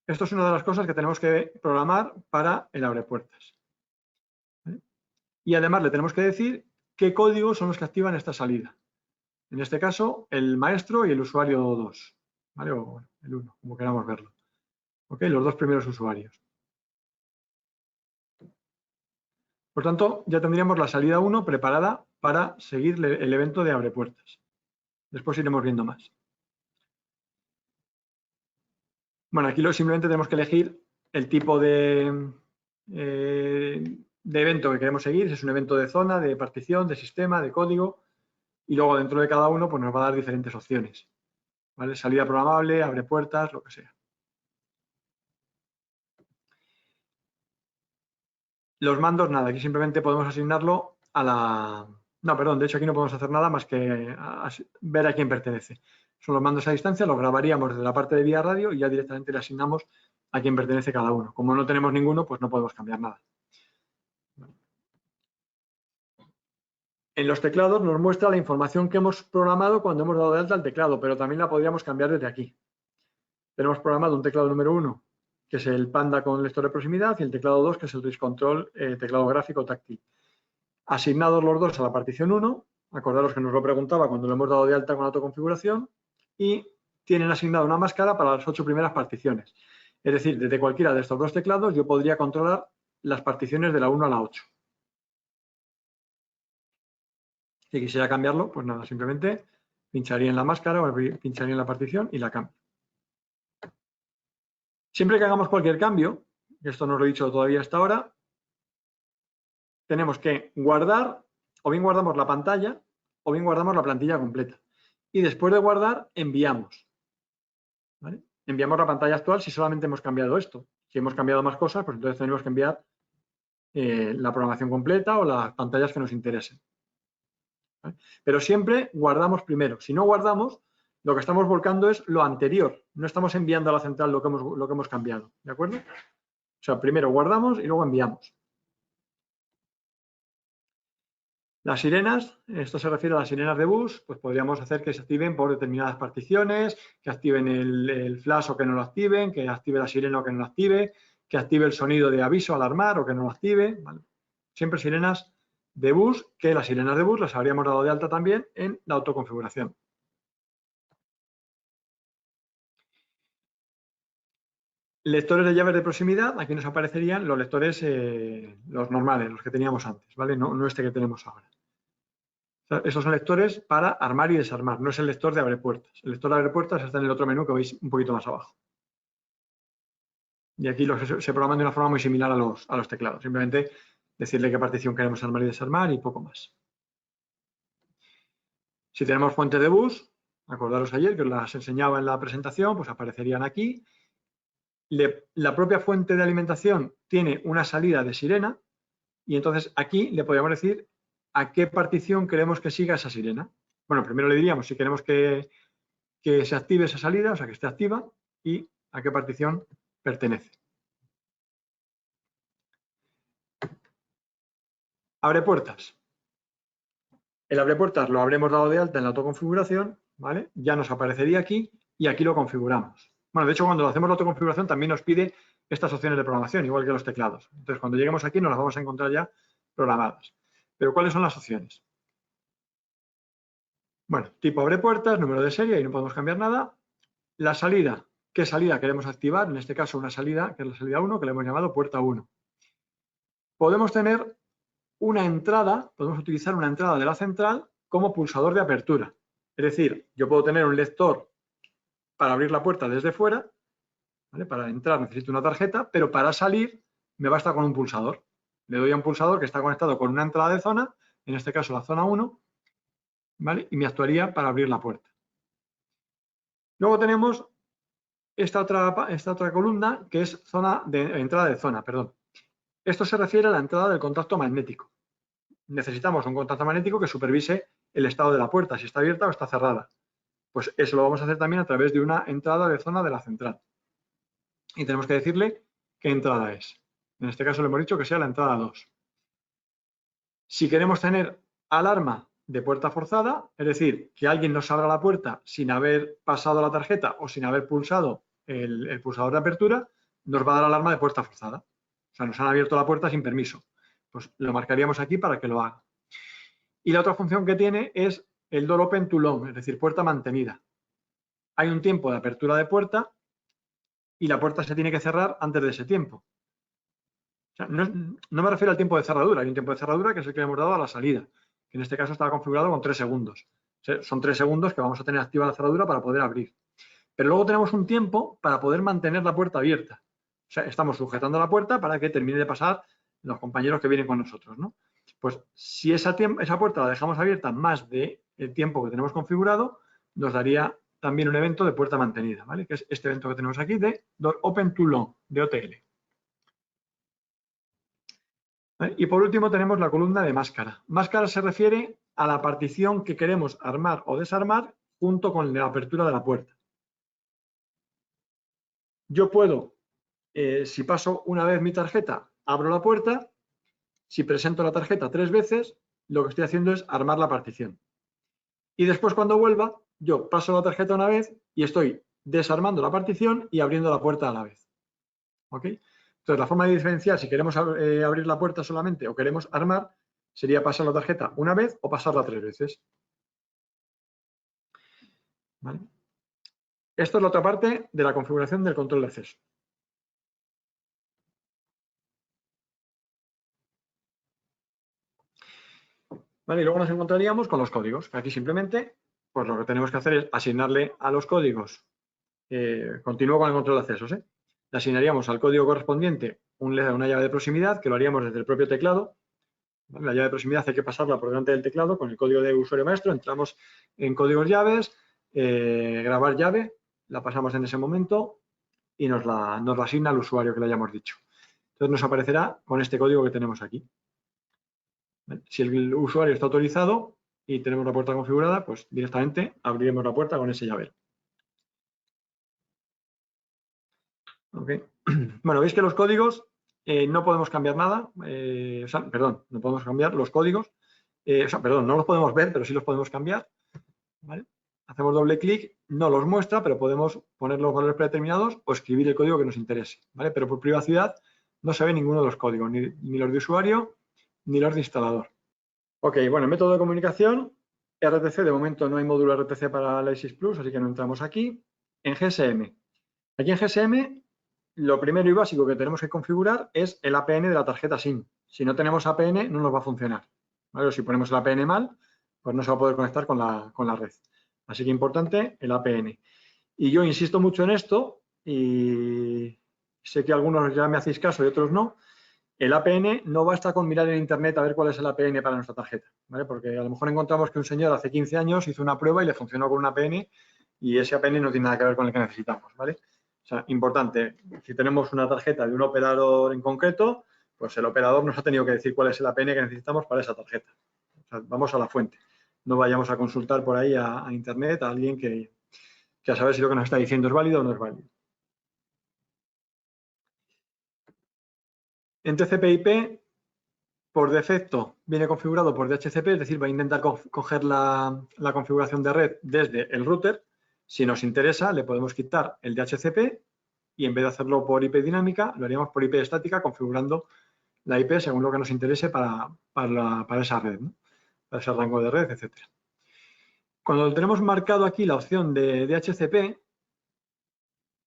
Esto es una de las cosas que tenemos que programar para el abre puertas. y además le tenemos que decir qué códigos son los que activan esta salida. En este caso, el maestro y el usuario 2, ¿vale? O bueno, el 1, como queramos verlo. ¿Ok? Los dos primeros usuarios. Por tanto, ya tendríamos la salida 1 preparada para seguir el evento de abre puertas. Después iremos viendo más. Bueno, aquí simplemente tenemos que elegir el tipo de evento que queremos seguir. Si es un evento de zona, de partición, de sistema, de código. Y luego dentro de cada uno pues nos va a dar diferentes opciones. ¿Vale? Salida programable, abre puertas, lo que sea. Los mandos, nada, aquí simplemente podemos asignarlo a la... No, perdón, de hecho aquí no podemos hacer nada más que ver a quién pertenece. Son los mandos a distancia, los grabaríamos desde la parte de vía radio y ya directamente le asignamos a quién pertenece cada uno. Como no tenemos ninguno, pues no podemos cambiar nada. En los teclados nos muestra la información que hemos programado cuando hemos dado de alta el teclado, pero también la podríamos cambiar desde aquí. Tenemos programado un teclado número 1, que es el Panda con lector de proximidad, y el teclado 2, que es el Touch Control, teclado gráfico táctil. Asignados los dos a la partición 1, acordaros que nos lo preguntaba cuando lo hemos dado de alta con autoconfiguración, y tienen asignada una máscara para las 8 primeras particiones. Es decir, desde cualquiera de estos dos teclados yo podría controlar las particiones de la 1 a la 8. Si quisiera cambiarlo, pues nada, simplemente pincharía en la máscara o pincharía en la partición y la cambio. Siempre que hagamos cualquier cambio, esto no lo he dicho todavía hasta ahora, tenemos que guardar, o bien guardamos la pantalla, o bien guardamos la plantilla completa. Y después de guardar, enviamos. ¿Vale? Enviamos la pantalla actual si solamente hemos cambiado esto. Si hemos cambiado más cosas, pues entonces tenemos que enviar la programación completa o las pantallas que nos interesen. ¿Vale? Pero siempre guardamos primero. Si no guardamos, lo que estamos volcando es lo anterior. No estamos enviando a la central lo que hemos cambiado. ¿De acuerdo? O sea, primero guardamos y luego enviamos. Las sirenas, esto se refiere a las sirenas de bus, pues podríamos hacer que se activen por determinadas particiones, que activen el flash o que no lo activen, que active la sirena o que no lo active, que active el sonido de aviso, alarmar o que no lo active. ¿Vale? Siempre sirenas de bus, que las sirenas de bus las habríamos dado de alta también en la autoconfiguración. Lectores de llaves de proximidad, aquí nos aparecerían los lectores, los normales, los que teníamos antes, ¿vale? No este que tenemos ahora. Esos son lectores para armar y desarmar, no es el lector de abre puertas. El lector de abre puertas está en el otro menú que veis un poquito más abajo. Y aquí se programan de una forma muy similar a los teclados. Simplemente decirle qué partición queremos armar y desarmar y poco más. Si tenemos fuentes de bus, acordaros ayer que os las enseñaba en la presentación, pues aparecerían aquí. La propia fuente de alimentación tiene una salida de sirena y entonces aquí le podríamos decir a qué partición queremos que siga esa sirena. Bueno, primero le diríamos si queremos que se active esa salida, o sea, que esté activa, y a qué partición pertenece. Abre puertas. El abre puertas lo habremos dado de alta en la autoconfiguración, ¿vale? Ya nos aparecería aquí y aquí lo configuramos. Bueno, de hecho, cuando hacemos la autoconfiguración también nos pide estas opciones de programación, igual que los teclados. Entonces, cuando lleguemos aquí nos las vamos a encontrar ya programadas. Pero, ¿cuáles son las opciones? Bueno, tipo abre puertas, número de serie, ahí no podemos cambiar nada. La salida, ¿qué salida queremos activar? En este caso, una salida, que es la salida 1, que le hemos llamado puerta 1. Podemos tener una entrada, podemos utilizar una entrada de la central como pulsador de apertura. Es decir, yo puedo tener un lector para abrir la puerta desde fuera, ¿vale? Para entrar necesito una tarjeta, pero para salir me basta con un pulsador. Le doy a un pulsador que está conectado con una entrada de zona, en este caso la zona 1, ¿vale? Y me actuaría para abrir la puerta. Luego tenemos esta otra columna que es entrada de zona, perdón. Esto se refiere a la entrada del contacto magnético. Necesitamos un contacto magnético que supervise el estado de la puerta, si está abierta o está cerrada. Pues eso lo vamos a hacer también a través de una entrada de zona de la central. Y tenemos que decirle qué entrada es. En este caso le hemos dicho que sea la entrada 2. Si queremos tener alarma de puerta forzada, es decir, que alguien nos abra la puerta sin haber pasado la tarjeta o sin haber pulsado el pulsador de apertura, nos va a dar alarma de puerta forzada. O sea, nos han abierto la puerta sin permiso. Pues lo marcaríamos aquí para que lo haga. Y la otra función que tiene es el door open to long, es decir, puerta mantenida. Hay un tiempo de apertura de puerta y la puerta se tiene que cerrar antes de ese tiempo. O sea, no me refiero al tiempo de cerradura, hay un tiempo de cerradura que es el que le hemos dado a la salida, que en este caso estaba configurado con 3 segundos. O sea, son 3 segundos que vamos a tener activa la cerradura para poder abrir. Pero luego tenemos un tiempo para poder mantener la puerta abierta. O sea, estamos sujetando la puerta para que termine de pasar los compañeros que vienen con nosotros, ¿no? Pues si esa puerta la dejamos abierta más del tiempo que tenemos configurado, nos daría también un evento de puerta mantenida, ¿vale? Que es este evento que tenemos aquí de door open to long, de OTL. ¿Vale? Y por último tenemos la columna de máscara. Máscara se refiere a la partición que queremos armar o desarmar junto con la apertura de la puerta. Yo puedo, si paso una vez mi tarjeta, abro la puerta. Si presento la tarjeta 3 veces, lo que estoy haciendo es armar la partición. Y después, cuando vuelva, yo paso la tarjeta una vez y estoy desarmando la partición y abriendo la puerta a la vez. ¿Ok? Entonces, la forma de diferenciar si queremos abrir la puerta solamente o queremos armar sería pasar la tarjeta una vez o pasarla 3 veces. ¿Vale? Esto es la otra parte de la configuración del control de acceso. ¿Vale? Y luego nos encontraríamos con los códigos. Aquí simplemente, pues lo que tenemos que hacer es asignarle a los códigos. Continúo con el control de accesos. Le asignaríamos al código correspondiente una llave de proximidad, que lo haríamos desde el propio teclado. ¿Vale? La llave de proximidad hay que pasarla por delante del teclado con el código de usuario maestro. Entramos en códigos llaves, grabar llave, la pasamos en ese momento y nos la asigna al usuario que le hayamos dicho. Entonces nos aparecerá con este código que tenemos aquí. ¿Vale? Si el usuario está autorizado y tenemos la puerta configurada, pues directamente abriremos la puerta con ese llavero. Okay. Bueno, veis que los códigos no podemos cambiar nada, no podemos cambiar los códigos, no los podemos ver, pero sí los podemos cambiar. ¿Vale? Hacemos doble clic, no los muestra, pero podemos poner los valores predeterminados o escribir el código que nos interese. ¿Vale? Pero por privacidad no se ve ninguno de los códigos, ni los de usuario, ni los de instalador. Ok, bueno, método de comunicación, RTC, de momento no hay módulo RTC para la ISIS Plus, así que no entramos aquí. En GSM. Aquí en GSM, lo primero y básico que tenemos que configurar es el APN de la tarjeta SIM. Si no tenemos APN, no nos va a funcionar. ¿Vale? O si ponemos el APN mal, pues no se va a poder conectar con la red. Así que importante el APN. Y yo insisto mucho en esto, y sé que algunos ya me hacéis caso y otros no. El APN no basta con mirar en internet a ver cuál es el APN para nuestra tarjeta, ¿vale? Porque a lo mejor encontramos que un señor hace 15 años hizo una prueba y le funcionó con un APN y ese APN no tiene nada que ver con el que necesitamos, ¿vale? O sea, importante, si tenemos una tarjeta de un operador en concreto, pues el operador nos ha tenido que decir cuál es el APN que necesitamos para esa tarjeta. O sea, vamos a la fuente. No vayamos a consultar por ahí a internet a alguien que a saber si lo que nos está diciendo es válido o no es válido. En TCP/IP, por defecto, viene configurado por DHCP, es decir, va a intentar coger la configuración de red desde el router. Si nos interesa, le podemos quitar el DHCP y en vez de hacerlo por IP dinámica, lo haríamos por IP estática, configurando la IP según lo que nos interese para esa red, ¿no? Para ese rango de red, etc. Cuando tenemos marcado aquí la opción de DHCP,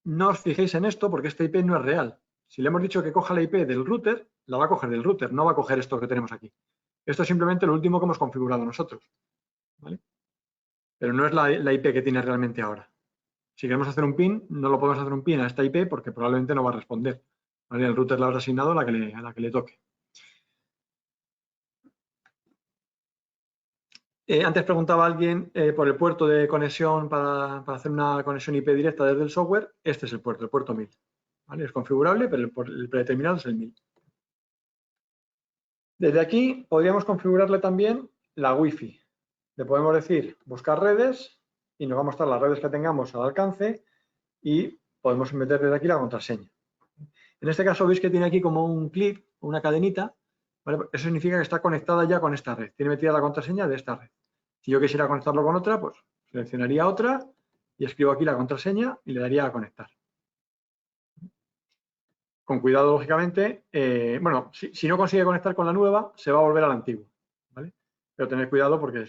no os fijéis en esto porque esta IP no es real. Si le hemos dicho que coja la IP del router, la va a coger del router, no va a coger esto que tenemos aquí. Esto es simplemente lo último que hemos configurado nosotros, ¿vale? Pero no es la IP que tiene realmente ahora. Si queremos hacer un PIN, no lo podemos hacer un PIN a esta IP porque probablemente no va a responder. ¿Vale? El router le habrá asignado a la que le toque. Antes preguntaba alguien por el puerto de conexión para hacer una conexión IP directa desde el software. Este es el puerto 1000. ¿Vale? Es configurable, pero el predeterminado es el 1000. Desde aquí podríamos configurarle también la Wi-Fi. Le podemos decir buscar redes y nos va a mostrar las redes que tengamos al alcance y podemos meter desde aquí la contraseña. En este caso veis que tiene aquí como un clip, una cadenita, ¿vale? Eso significa que está conectada ya con esta red. Tiene metida la contraseña de esta red. Si yo quisiera conectarlo con otra, pues seleccionaría otra y escribo aquí la contraseña y le daría a conectar. con cuidado, lógicamente. Bueno, si no consigue conectar con la nueva, se va a volver a la antigua, ¿vale? Pero tener cuidado porque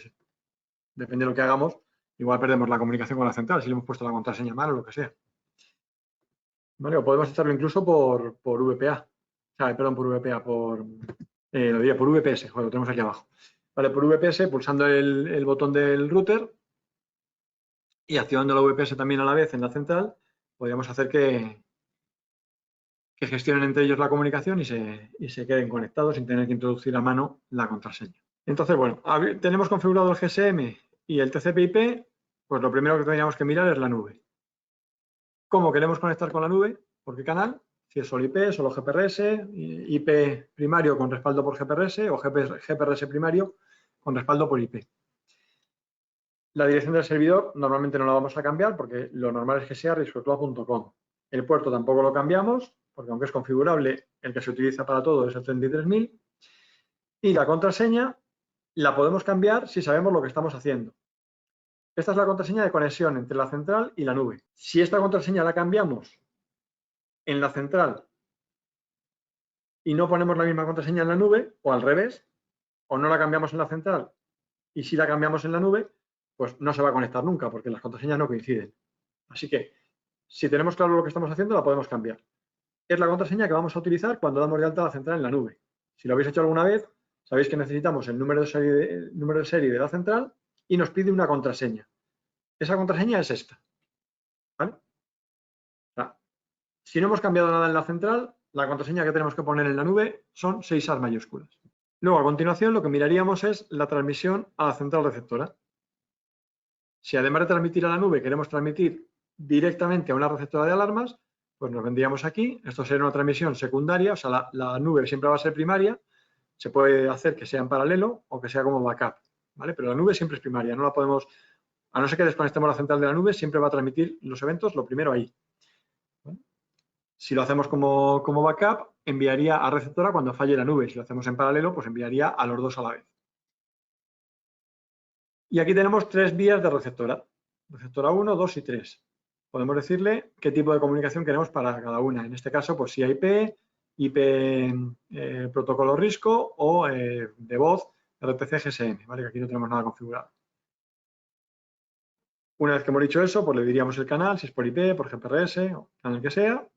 depende de lo que hagamos, igual perdemos la comunicación con la central si le hemos puesto la contraseña mal o lo que sea. ¿Vale? O podemos hacerlo incluso por VPA. O sea, perdón, por VPA, lo diría por VPS, lo tenemos aquí abajo. Vale, por VPS, pulsando el botón del router y activando la VPS también a la vez en la central, podríamos hacer que gestionen entre ellos la comunicación y se queden conectados sin tener que introducir a mano la contraseña. Entonces, bueno, tenemos configurado el GSM y el TCP/IP, pues lo primero que tendríamos que mirar es la nube. ¿Cómo queremos conectar con la nube? ¿Por qué canal? Si es solo IP, solo GPRS, IP primario con respaldo por GPRS o GPRS primario con respaldo por IP. La dirección del servidor normalmente no la vamos a cambiar porque lo normal es que sea riscocloud.com. El puerto tampoco lo cambiamos porque aunque es configurable, el que se utiliza para todo es el 33.000. Y la contraseña la podemos cambiar si sabemos lo que estamos haciendo. Esta es la contraseña de conexión entre la central y la nube. Si esta contraseña la cambiamos en la central y no ponemos la misma contraseña en la nube, o al revés, o no la cambiamos en la central y si la cambiamos en la nube, pues no se va a conectar nunca porque las contraseñas no coinciden. Así que, si tenemos claro lo que estamos haciendo, la podemos cambiar. Es la contraseña que vamos a utilizar cuando damos de alta la central en la nube. Si lo habéis hecho alguna vez, sabéis que necesitamos el número de serie de la central y nos pide una contraseña. Esa contraseña es esta. ¿Vale? O sea, si no hemos cambiado nada en la central, la contraseña que tenemos que poner en la nube son 6 As mayúsculas. Luego, a continuación, lo que miraríamos es la transmisión a la central receptora. Si además de transmitir a la nube queremos transmitir directamente a una receptora de alarmas, pues nos vendríamos aquí. Esto sería una transmisión secundaria, o sea, la nube siempre va a ser primaria. Se puede hacer que sea en paralelo o que sea como backup, ¿vale? Pero la nube siempre es primaria, no la podemos, a no ser que desconectemos la central de la nube, siempre va a transmitir los eventos lo primero ahí. ¿Vale? Si lo hacemos como backup, enviaría a receptora cuando falle la nube. Si lo hacemos en paralelo, pues enviaría a los dos a la vez. Y aquí tenemos 3 vías de receptora. Receptora 1, 2 y 3. Podemos decirle qué tipo de comunicación queremos para cada una. En este caso, pues si IP, protocolo RISCO o de voz RPC GSM, ¿vale? Que aquí no tenemos nada configurado. Una vez que hemos dicho eso, pues le diríamos el canal, si es por IP, por GPRS, o canal que sea,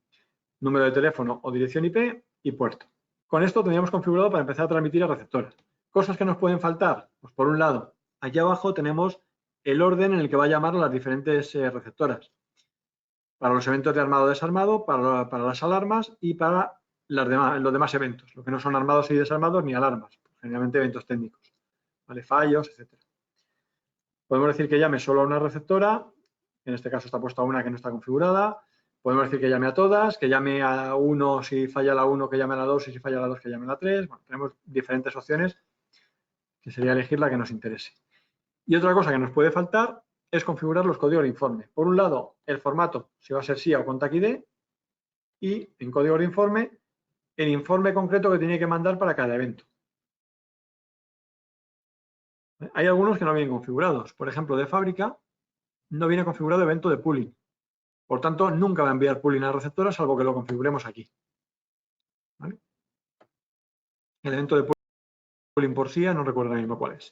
número de teléfono o dirección IP y puerto. Con esto tendríamos configurado para empezar a transmitir a receptora. Cosas que nos pueden faltar, pues por un lado, aquí abajo tenemos el orden en el que va a llamar a las diferentes receptoras. Para los eventos de armado-desarmado, para las alarmas y para los demás eventos, lo que no son armados y desarmados ni alarmas, generalmente eventos técnicos, ¿vale? Fallos, etc. Podemos decir que llame solo a una receptora, en este caso está puesta una que no está configurada. Podemos decir que llame a todas, que llame a uno si falla la 1, que llame a la 2 y si falla la 2 que llame a la 3. Bueno, tenemos diferentes opciones que sería elegir la que nos interese. Y otra cosa que nos puede faltar es configurar los códigos de informe. Por un lado, el formato, si va a ser SIA o Contact ID, y en código de informe, el informe concreto que tiene que mandar para cada evento. Hay algunos que no vienen configurados. Por ejemplo, de fábrica no viene configurado evento de pooling. Por tanto, nunca va a enviar pooling a la receptora salvo que lo configuremos aquí. ¿Vale? El evento de pooling por SIA no recuerdo ahora mismo cuál es.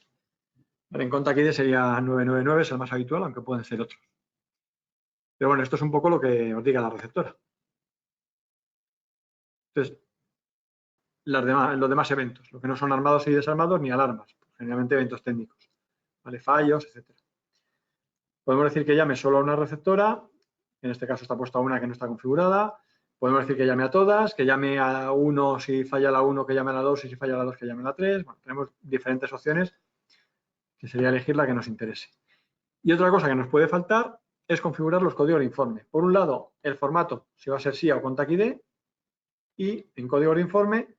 Vale, en Contact ID sería 999, es el más habitual, aunque pueden ser otros. Pero bueno, esto es un poco lo que os diga la receptora. Entonces, los demás eventos, lo que no son armados y desarmados ni alarmas, generalmente eventos técnicos, ¿vale? Fallos, etc. Podemos decir que llame solo a una receptora, en este caso está puesta una que no está configurada. Podemos decir que llame a todas, que llame a uno si falla la 1, que llame a la 2 y si falla la 2 que llame a la 3. Bueno, tenemos diferentes opciones que sería elegir la que nos interese. Y otra cosa que nos puede faltar es configurar los códigos de informe. Por un lado, el formato, si va a ser SIA o Contact ID, y en código de informe,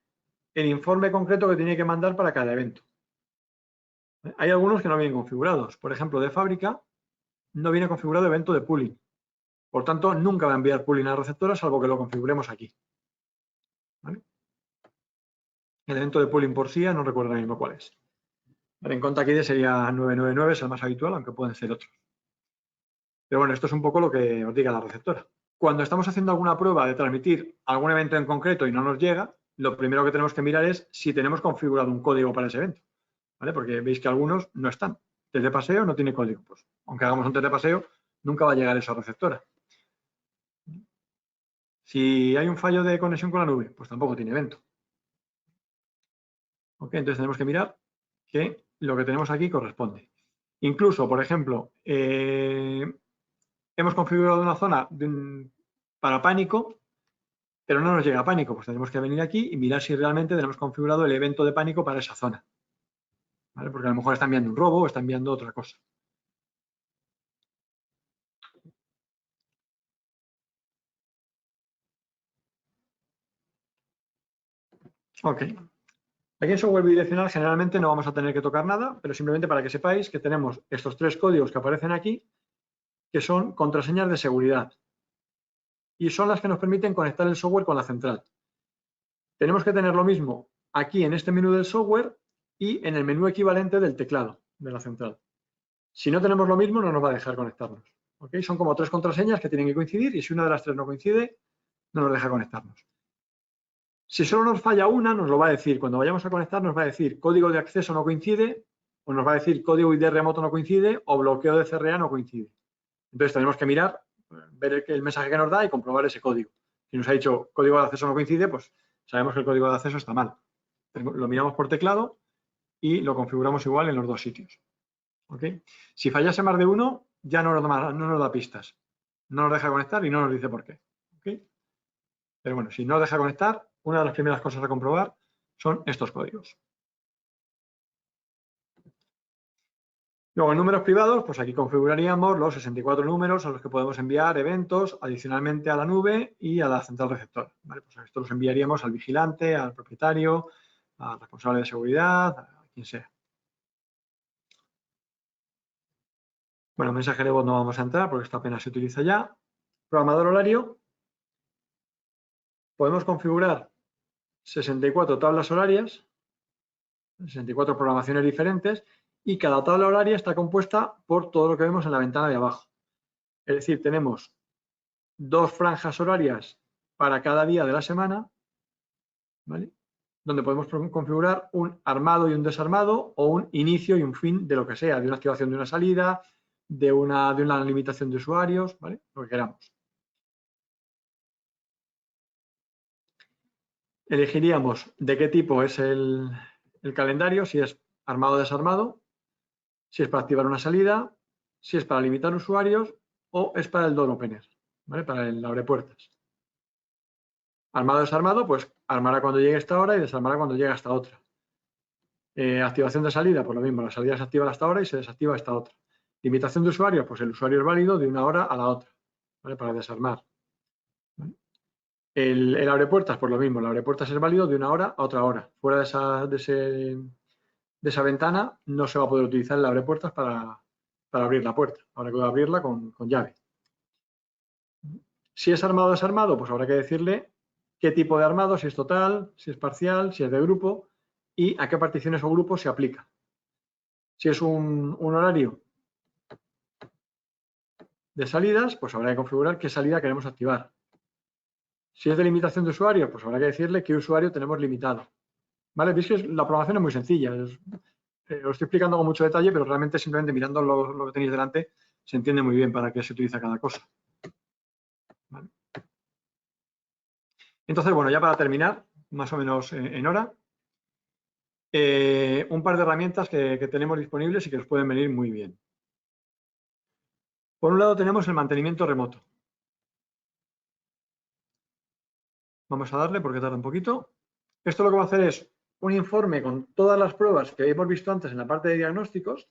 el informe concreto que tiene que mandar para cada evento. Hay algunos que no vienen configurados. Por ejemplo, de fábrica no viene configurado evento de pooling. Por tanto, nunca va a enviar pooling a la receptora salvo que lo configuremos aquí. ¿Vale? El evento de pooling por SIA no recuerdo ahora mismo cuál es. Vale, en Contact ID sería 999, es el más habitual, aunque pueden ser otros. Pero bueno, esto es un poco lo que os diga la receptora. cuando estamos haciendo alguna prueba de transmitir algún evento en concreto y no nos llega, lo primero que tenemos que mirar es si tenemos configurado un código para ese evento, ¿vale? Porque veis que algunos no están. Test de paseo no tiene código. Pues, aunque hagamos un test de paseo, nunca va a llegar esa receptora. Si hay un fallo de conexión con la nube, pues tampoco tiene evento. ¿Ok? Entonces tenemos que mirar que lo que tenemos aquí corresponde. Incluso, por ejemplo, hemos configurado una zona para pánico, pero no nos llega pánico. Pues tenemos que venir aquí y mirar si realmente tenemos configurado el evento de pánico para esa zona, ¿vale? Porque a lo mejor está enviando un robo o está enviando otra cosa. Ok. Aquí en software bidireccional generalmente no vamos a tener que tocar nada, pero simplemente para que sepáis que tenemos estos 3 códigos que aparecen aquí, que son contraseñas de seguridad. Y son las que nos permiten conectar el software con la central. Tenemos que tener lo mismo aquí en este menú del software y en el menú equivalente del teclado de la central. Si no tenemos lo mismo, no nos va a dejar conectarnos. ¿Okay? Son como 3 contraseñas que tienen que coincidir y si una de las 3 no coincide, no nos deja conectarnos. Si solo nos falla una, nos lo va a decir. Cuando vayamos a conectar, nos va a decir código de acceso no coincide, o nos va a decir código ID remoto no coincide, o bloqueo de CRA no coincide. Entonces tenemos que mirar, ver el mensaje que nos da y comprobar ese código. Si nos ha dicho código de acceso no coincide, pues sabemos que el código de acceso está mal. Lo miramos por teclado y lo configuramos igual en los 2 sitios. ¿Okay? Si fallase más de uno, ya no nos da pistas. No nos deja conectar y no nos dice por qué. ¿Okay? Pero bueno, si no nos deja conectar, una de las primeras cosas a comprobar son estos códigos. Luego, en números privados, pues aquí configuraríamos los 64 números a los que podemos enviar eventos adicionalmente a la nube y a la central receptora. ¿Vale? Pues esto los enviaríamos al vigilante, al propietario, al responsable de seguridad, a quien sea. Bueno, mensaje de voz no vamos a entrar porque esto apenas se utiliza ya. Programador horario. Podemos configurar 64 tablas horarias, 64 programaciones diferentes, y cada tabla horaria está compuesta por todo lo que vemos en la ventana de abajo. Es decir, tenemos 2 franjas horarias para cada día de la semana, ¿vale? Donde podemos configurar un armado y un desarmado o un inicio y un fin de lo que sea, de una activación de una salida, de una limitación de usuarios, ¿vale? Lo que queramos. Elegiríamos de qué tipo es el calendario, si es armado o desarmado, si es para activar una salida, si es para limitar usuarios o es para el door opener, ¿vale? Para el abrepuertas. Armado o desarmado, pues armará cuando llegue esta hora y desarmará cuando llegue esta otra. Activación de salida, pues lo mismo, la salida se activa hasta ahora y se desactiva esta otra. Limitación de usuarios, pues el usuario es válido de una hora a la otra, ¿vale? Para desarmar. ¿Vale? El abrepuertas, pues lo mismo, el abrepuertas es válido de una hora a otra hora. Fuera de esa ventana no se va a poder utilizar el abrepuertas para abrir la puerta. Habrá que abrirla con llave. Si es armado o desarmado, pues habrá que decirle qué tipo de armado, si es total, si es parcial, si es de grupo y a qué particiones o grupos se aplica. Si es un horario de salidas, pues habrá que configurar qué salida queremos activar. Si es de limitación de usuarios, pues habrá que decirle qué usuario tenemos limitado. ¿Vale? Veis que la programación es muy sencilla. Lo estoy explicando con mucho detalle, pero realmente simplemente mirando lo que tenéis delante se entiende muy bien para qué se utiliza cada cosa. ¿Vale? Entonces, bueno, ya para terminar, más o menos en hora, un par de herramientas que tenemos disponibles y que os pueden venir muy bien. Por un lado tenemos el mantenimiento remoto. Vamos a darle porque tarda un poquito. Esto lo que va a hacer es un informe con todas las pruebas que hemos visto antes en la parte de diagnósticos,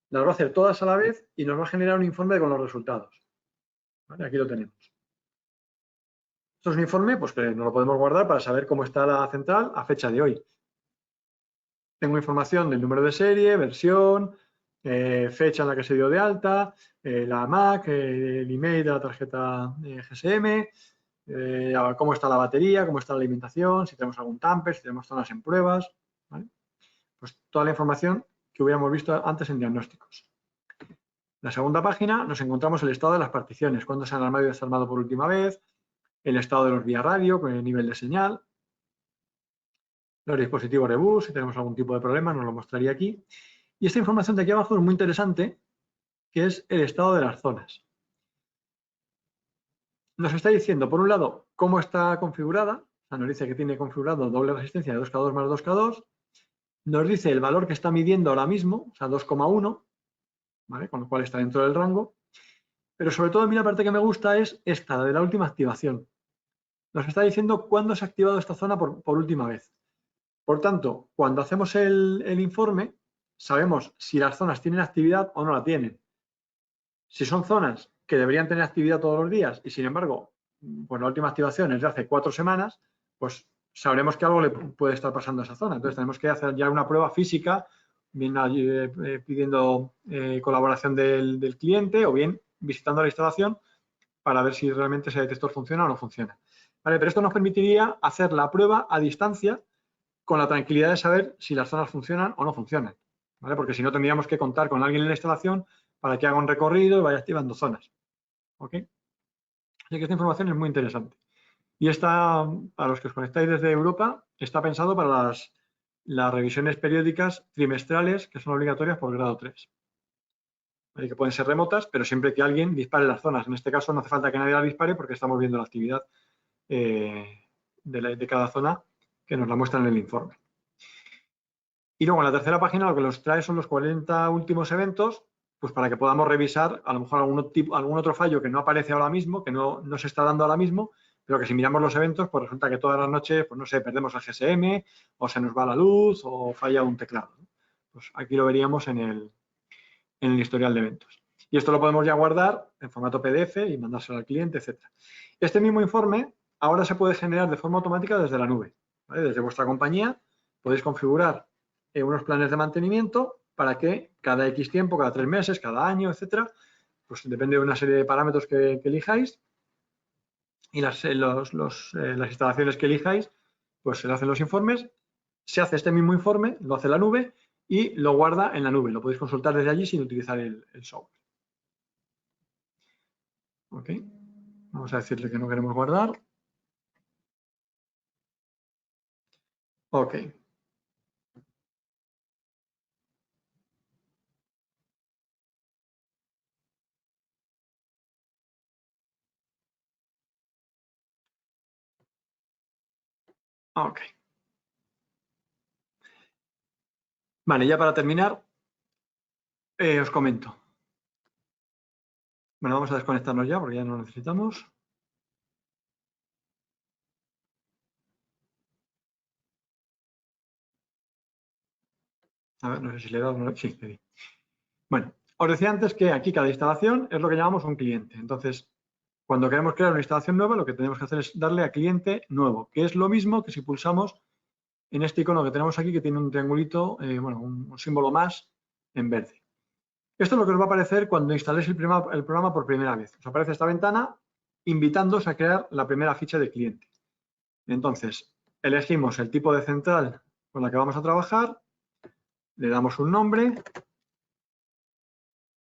las va a hacer todas a la vez y nos va a generar un informe con los resultados. ¿Vale? Aquí lo tenemos. Esto es un informe pues, que nos lo podemos guardar para saber cómo está la central a fecha de hoy. Tengo información del número de serie, versión, fecha en la que se dio de alta, la MAC, el email de la tarjeta GSM, cómo está la batería, cómo está la alimentación, si tenemos algún tamper, si tenemos zonas en pruebas, ¿vale? Pues toda la información que hubiéramos visto antes en diagnósticos. la segunda página nos encontramos el estado de las particiones, cuándo se han armado y desarmado por última vez, el estado de los vía radio con el nivel de señal, los dispositivos de bus, si tenemos algún tipo de problema, nos lo mostraría aquí. Y esta información de aquí abajo es muy interesante, que es el estado de las zonas. Nos está diciendo, por un lado, cómo está configurada, o sea, nos dice que tiene configurado doble resistencia de 2K2 más 2K2, nos dice el valor que está midiendo ahora mismo, o sea, 2,1, ¿vale? Con lo cual está dentro del rango, pero sobre todo a mí la parte que me gusta es esta, de la última activación. Nos está diciendo cuándo se ha activado esta zona por última vez. Por tanto, cuando hacemos el informe, sabemos si las zonas tienen actividad o no la tienen. Si son zonas que deberían tener actividad todos los días y, sin embargo, pues la última activación es de hace 4 semanas, pues sabremos que algo le puede estar pasando a esa zona. Entonces, tenemos que hacer ya una prueba física, bien pidiendo colaboración del cliente o bien visitando la instalación para ver si realmente ese detector funciona o no funciona. ¿Vale? Pero esto nos permitiría hacer la prueba a distancia con la tranquilidad de saber si las zonas funcionan o no funcionan, ¿vale? Porque si no tendríamos que contar con alguien en la instalación para que haga un recorrido y vaya activando zonas. ¿Ok? Así que esta información es muy interesante. Y esta, para los que os conectáis desde Europa, está pensado para las revisiones periódicas trimestrales que son obligatorias por grado 3. ¿Vale? Que pueden ser remotas, pero siempre que alguien dispare las zonas. En este caso no hace falta que nadie las dispare porque estamos viendo la actividad de cada zona que nos la muestran en el informe. Y luego en la tercera página lo que nos trae son los 40 últimos eventos, pues para que podamos revisar a lo mejor algún otro fallo que no aparece ahora mismo, que no se está dando ahora mismo, pero que si miramos los eventos, pues resulta que todas las noches, pues no sé, perdemos el GSM, o se nos va la luz, o falla un teclado. Pues aquí lo veríamos en el historial de eventos. Y esto lo podemos ya guardar en formato PDF y mandárselo al cliente, etc. Este mismo informe ahora se puede generar de forma automática desde la nube, ¿vale? Desde vuestra compañía podéis configurar unos planes de mantenimiento para que cada X tiempo, cada 3 meses, cada año, etcétera, pues depende de una serie de parámetros que elijáis y las instalaciones que elijáis, pues se le hacen los informes, se hace este mismo informe, lo hace la nube y lo guarda en la nube. Lo podéis consultar desde allí sin utilizar el software. ¿Ok? Vamos a decirle que no queremos guardar. Ok. Ok. Vale, ya para terminar, os comento. Bueno, vamos a desconectarnos ya porque ya no lo necesitamos. A ver, no sé si le he dado. No, sí, le di. Bueno, os decía antes que aquí cada instalación es lo que llamamos un cliente. Entonces, cuando queremos crear una instalación nueva, lo que tenemos que hacer es darle a cliente nuevo, que es lo mismo que si pulsamos en este icono que tenemos aquí, que tiene un triangulito, bueno, un símbolo más en verde. Esto es lo que os va a aparecer cuando instaléis el programa por primera vez. Os aparece esta ventana invitándoos a crear la primera ficha de cliente. Entonces, elegimos el tipo de central con la que vamos a trabajar, le damos un nombre,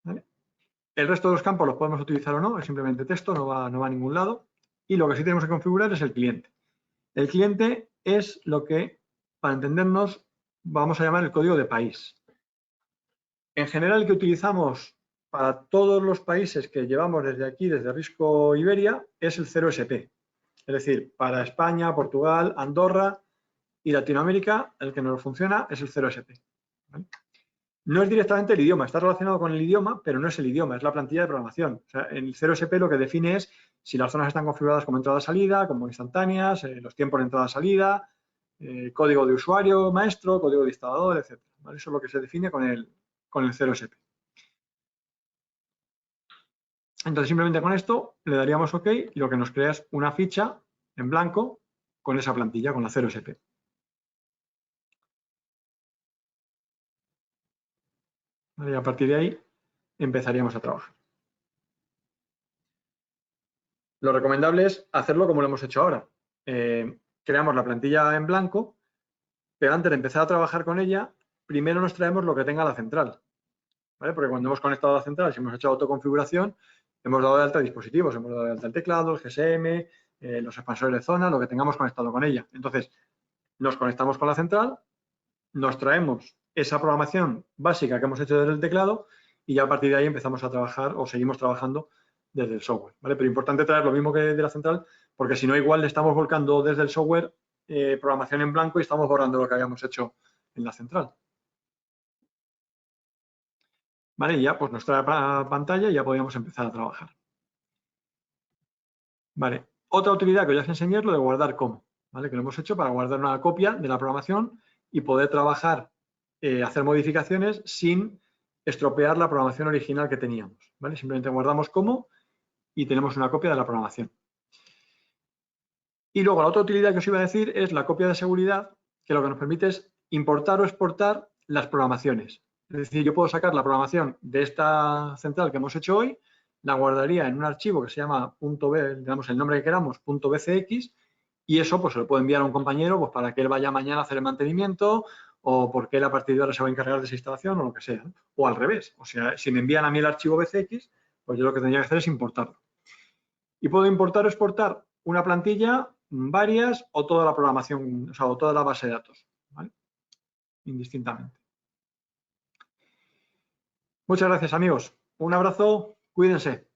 ¿vale? El resto de los campos los podemos utilizar o no, es simplemente texto, no va a ningún lado. Y lo que sí tenemos que configurar es el cliente. El cliente es lo que, para entendernos, vamos a llamar el código de país. En general, el que utilizamos para todos los países que llevamos desde aquí, desde Risco Iberia, es el 0SP. Es decir, para España, Portugal, Andorra y Latinoamérica, el que nos funciona es el 0SP. ¿Vale? No es directamente el idioma, está relacionado con el idioma, pero no es el idioma, es la plantilla de programación. O sea, el 0SP lo que define es si las zonas están configuradas como entrada-salida, como instantáneas, los tiempos de entrada-salida, código de usuario maestro, código de instalador, etc. ¿Vale? Eso es lo que se define con el 0SP. Entonces, simplemente con esto le daríamos OK y lo que nos crea es una ficha en blanco con esa plantilla, con la 0SP. ¿Vale? Y a partir de ahí empezaríamos a trabajar. Lo recomendable es hacerlo como lo hemos hecho ahora. Creamos la plantilla en blanco, pero antes de empezar a trabajar con ella, primero nos traemos lo que tenga la central. ¿vale? Porque cuando hemos conectado a la central, si hemos hecho autoconfiguración, hemos dado de alta dispositivos, hemos dado de alta el teclado, el GSM, los expansores de zona, lo que tengamos conectado con ella. Entonces, nos conectamos con la central, nos traemos esa programación básica que hemos hecho desde el teclado y ya a partir de ahí empezamos a trabajar o seguimos trabajando desde el software, ¿vale? Pero importante traer lo mismo que de la central, porque si no, igual le estamos volcando desde el software programación en blanco y estamos borrando lo que habíamos hecho en la central. ¿Vale? Y ya pues nos trae a pantalla y ya podríamos empezar a trabajar. Vale. Otra utilidad que os voy a enseñar es lo de guardar como, ¿vale? Que lo hemos hecho para guardar una copia de la programación y poder trabajar, hacer modificaciones sin estropear la programación original que teníamos, ¿vale? Simplemente guardamos como y tenemos una copia de la programación. Y luego la otra utilidad que os iba a decir es la copia de seguridad, que lo que nos permite es importar o exportar las programaciones. Es decir, yo puedo sacar la programación de esta central que hemos hecho hoy, la guardaría en un archivo que se llama .b, digamos el nombre que queramos, .bcx, y eso pues se lo puedo enviar a un compañero pues, para que él vaya mañana a hacer el mantenimiento o porque él a partir de ahora se va a encargar de esa instalación o lo que sea, ¿no? O al revés. O sea, si me envían a mí el archivo bcx, pues yo lo que tendría que hacer es importarlo. Y puedo importar o exportar una plantilla, varias o toda la programación, o sea, o toda la base de datos, ¿vale? Indistintamente. Muchas gracias, amigos. Un abrazo, cuídense.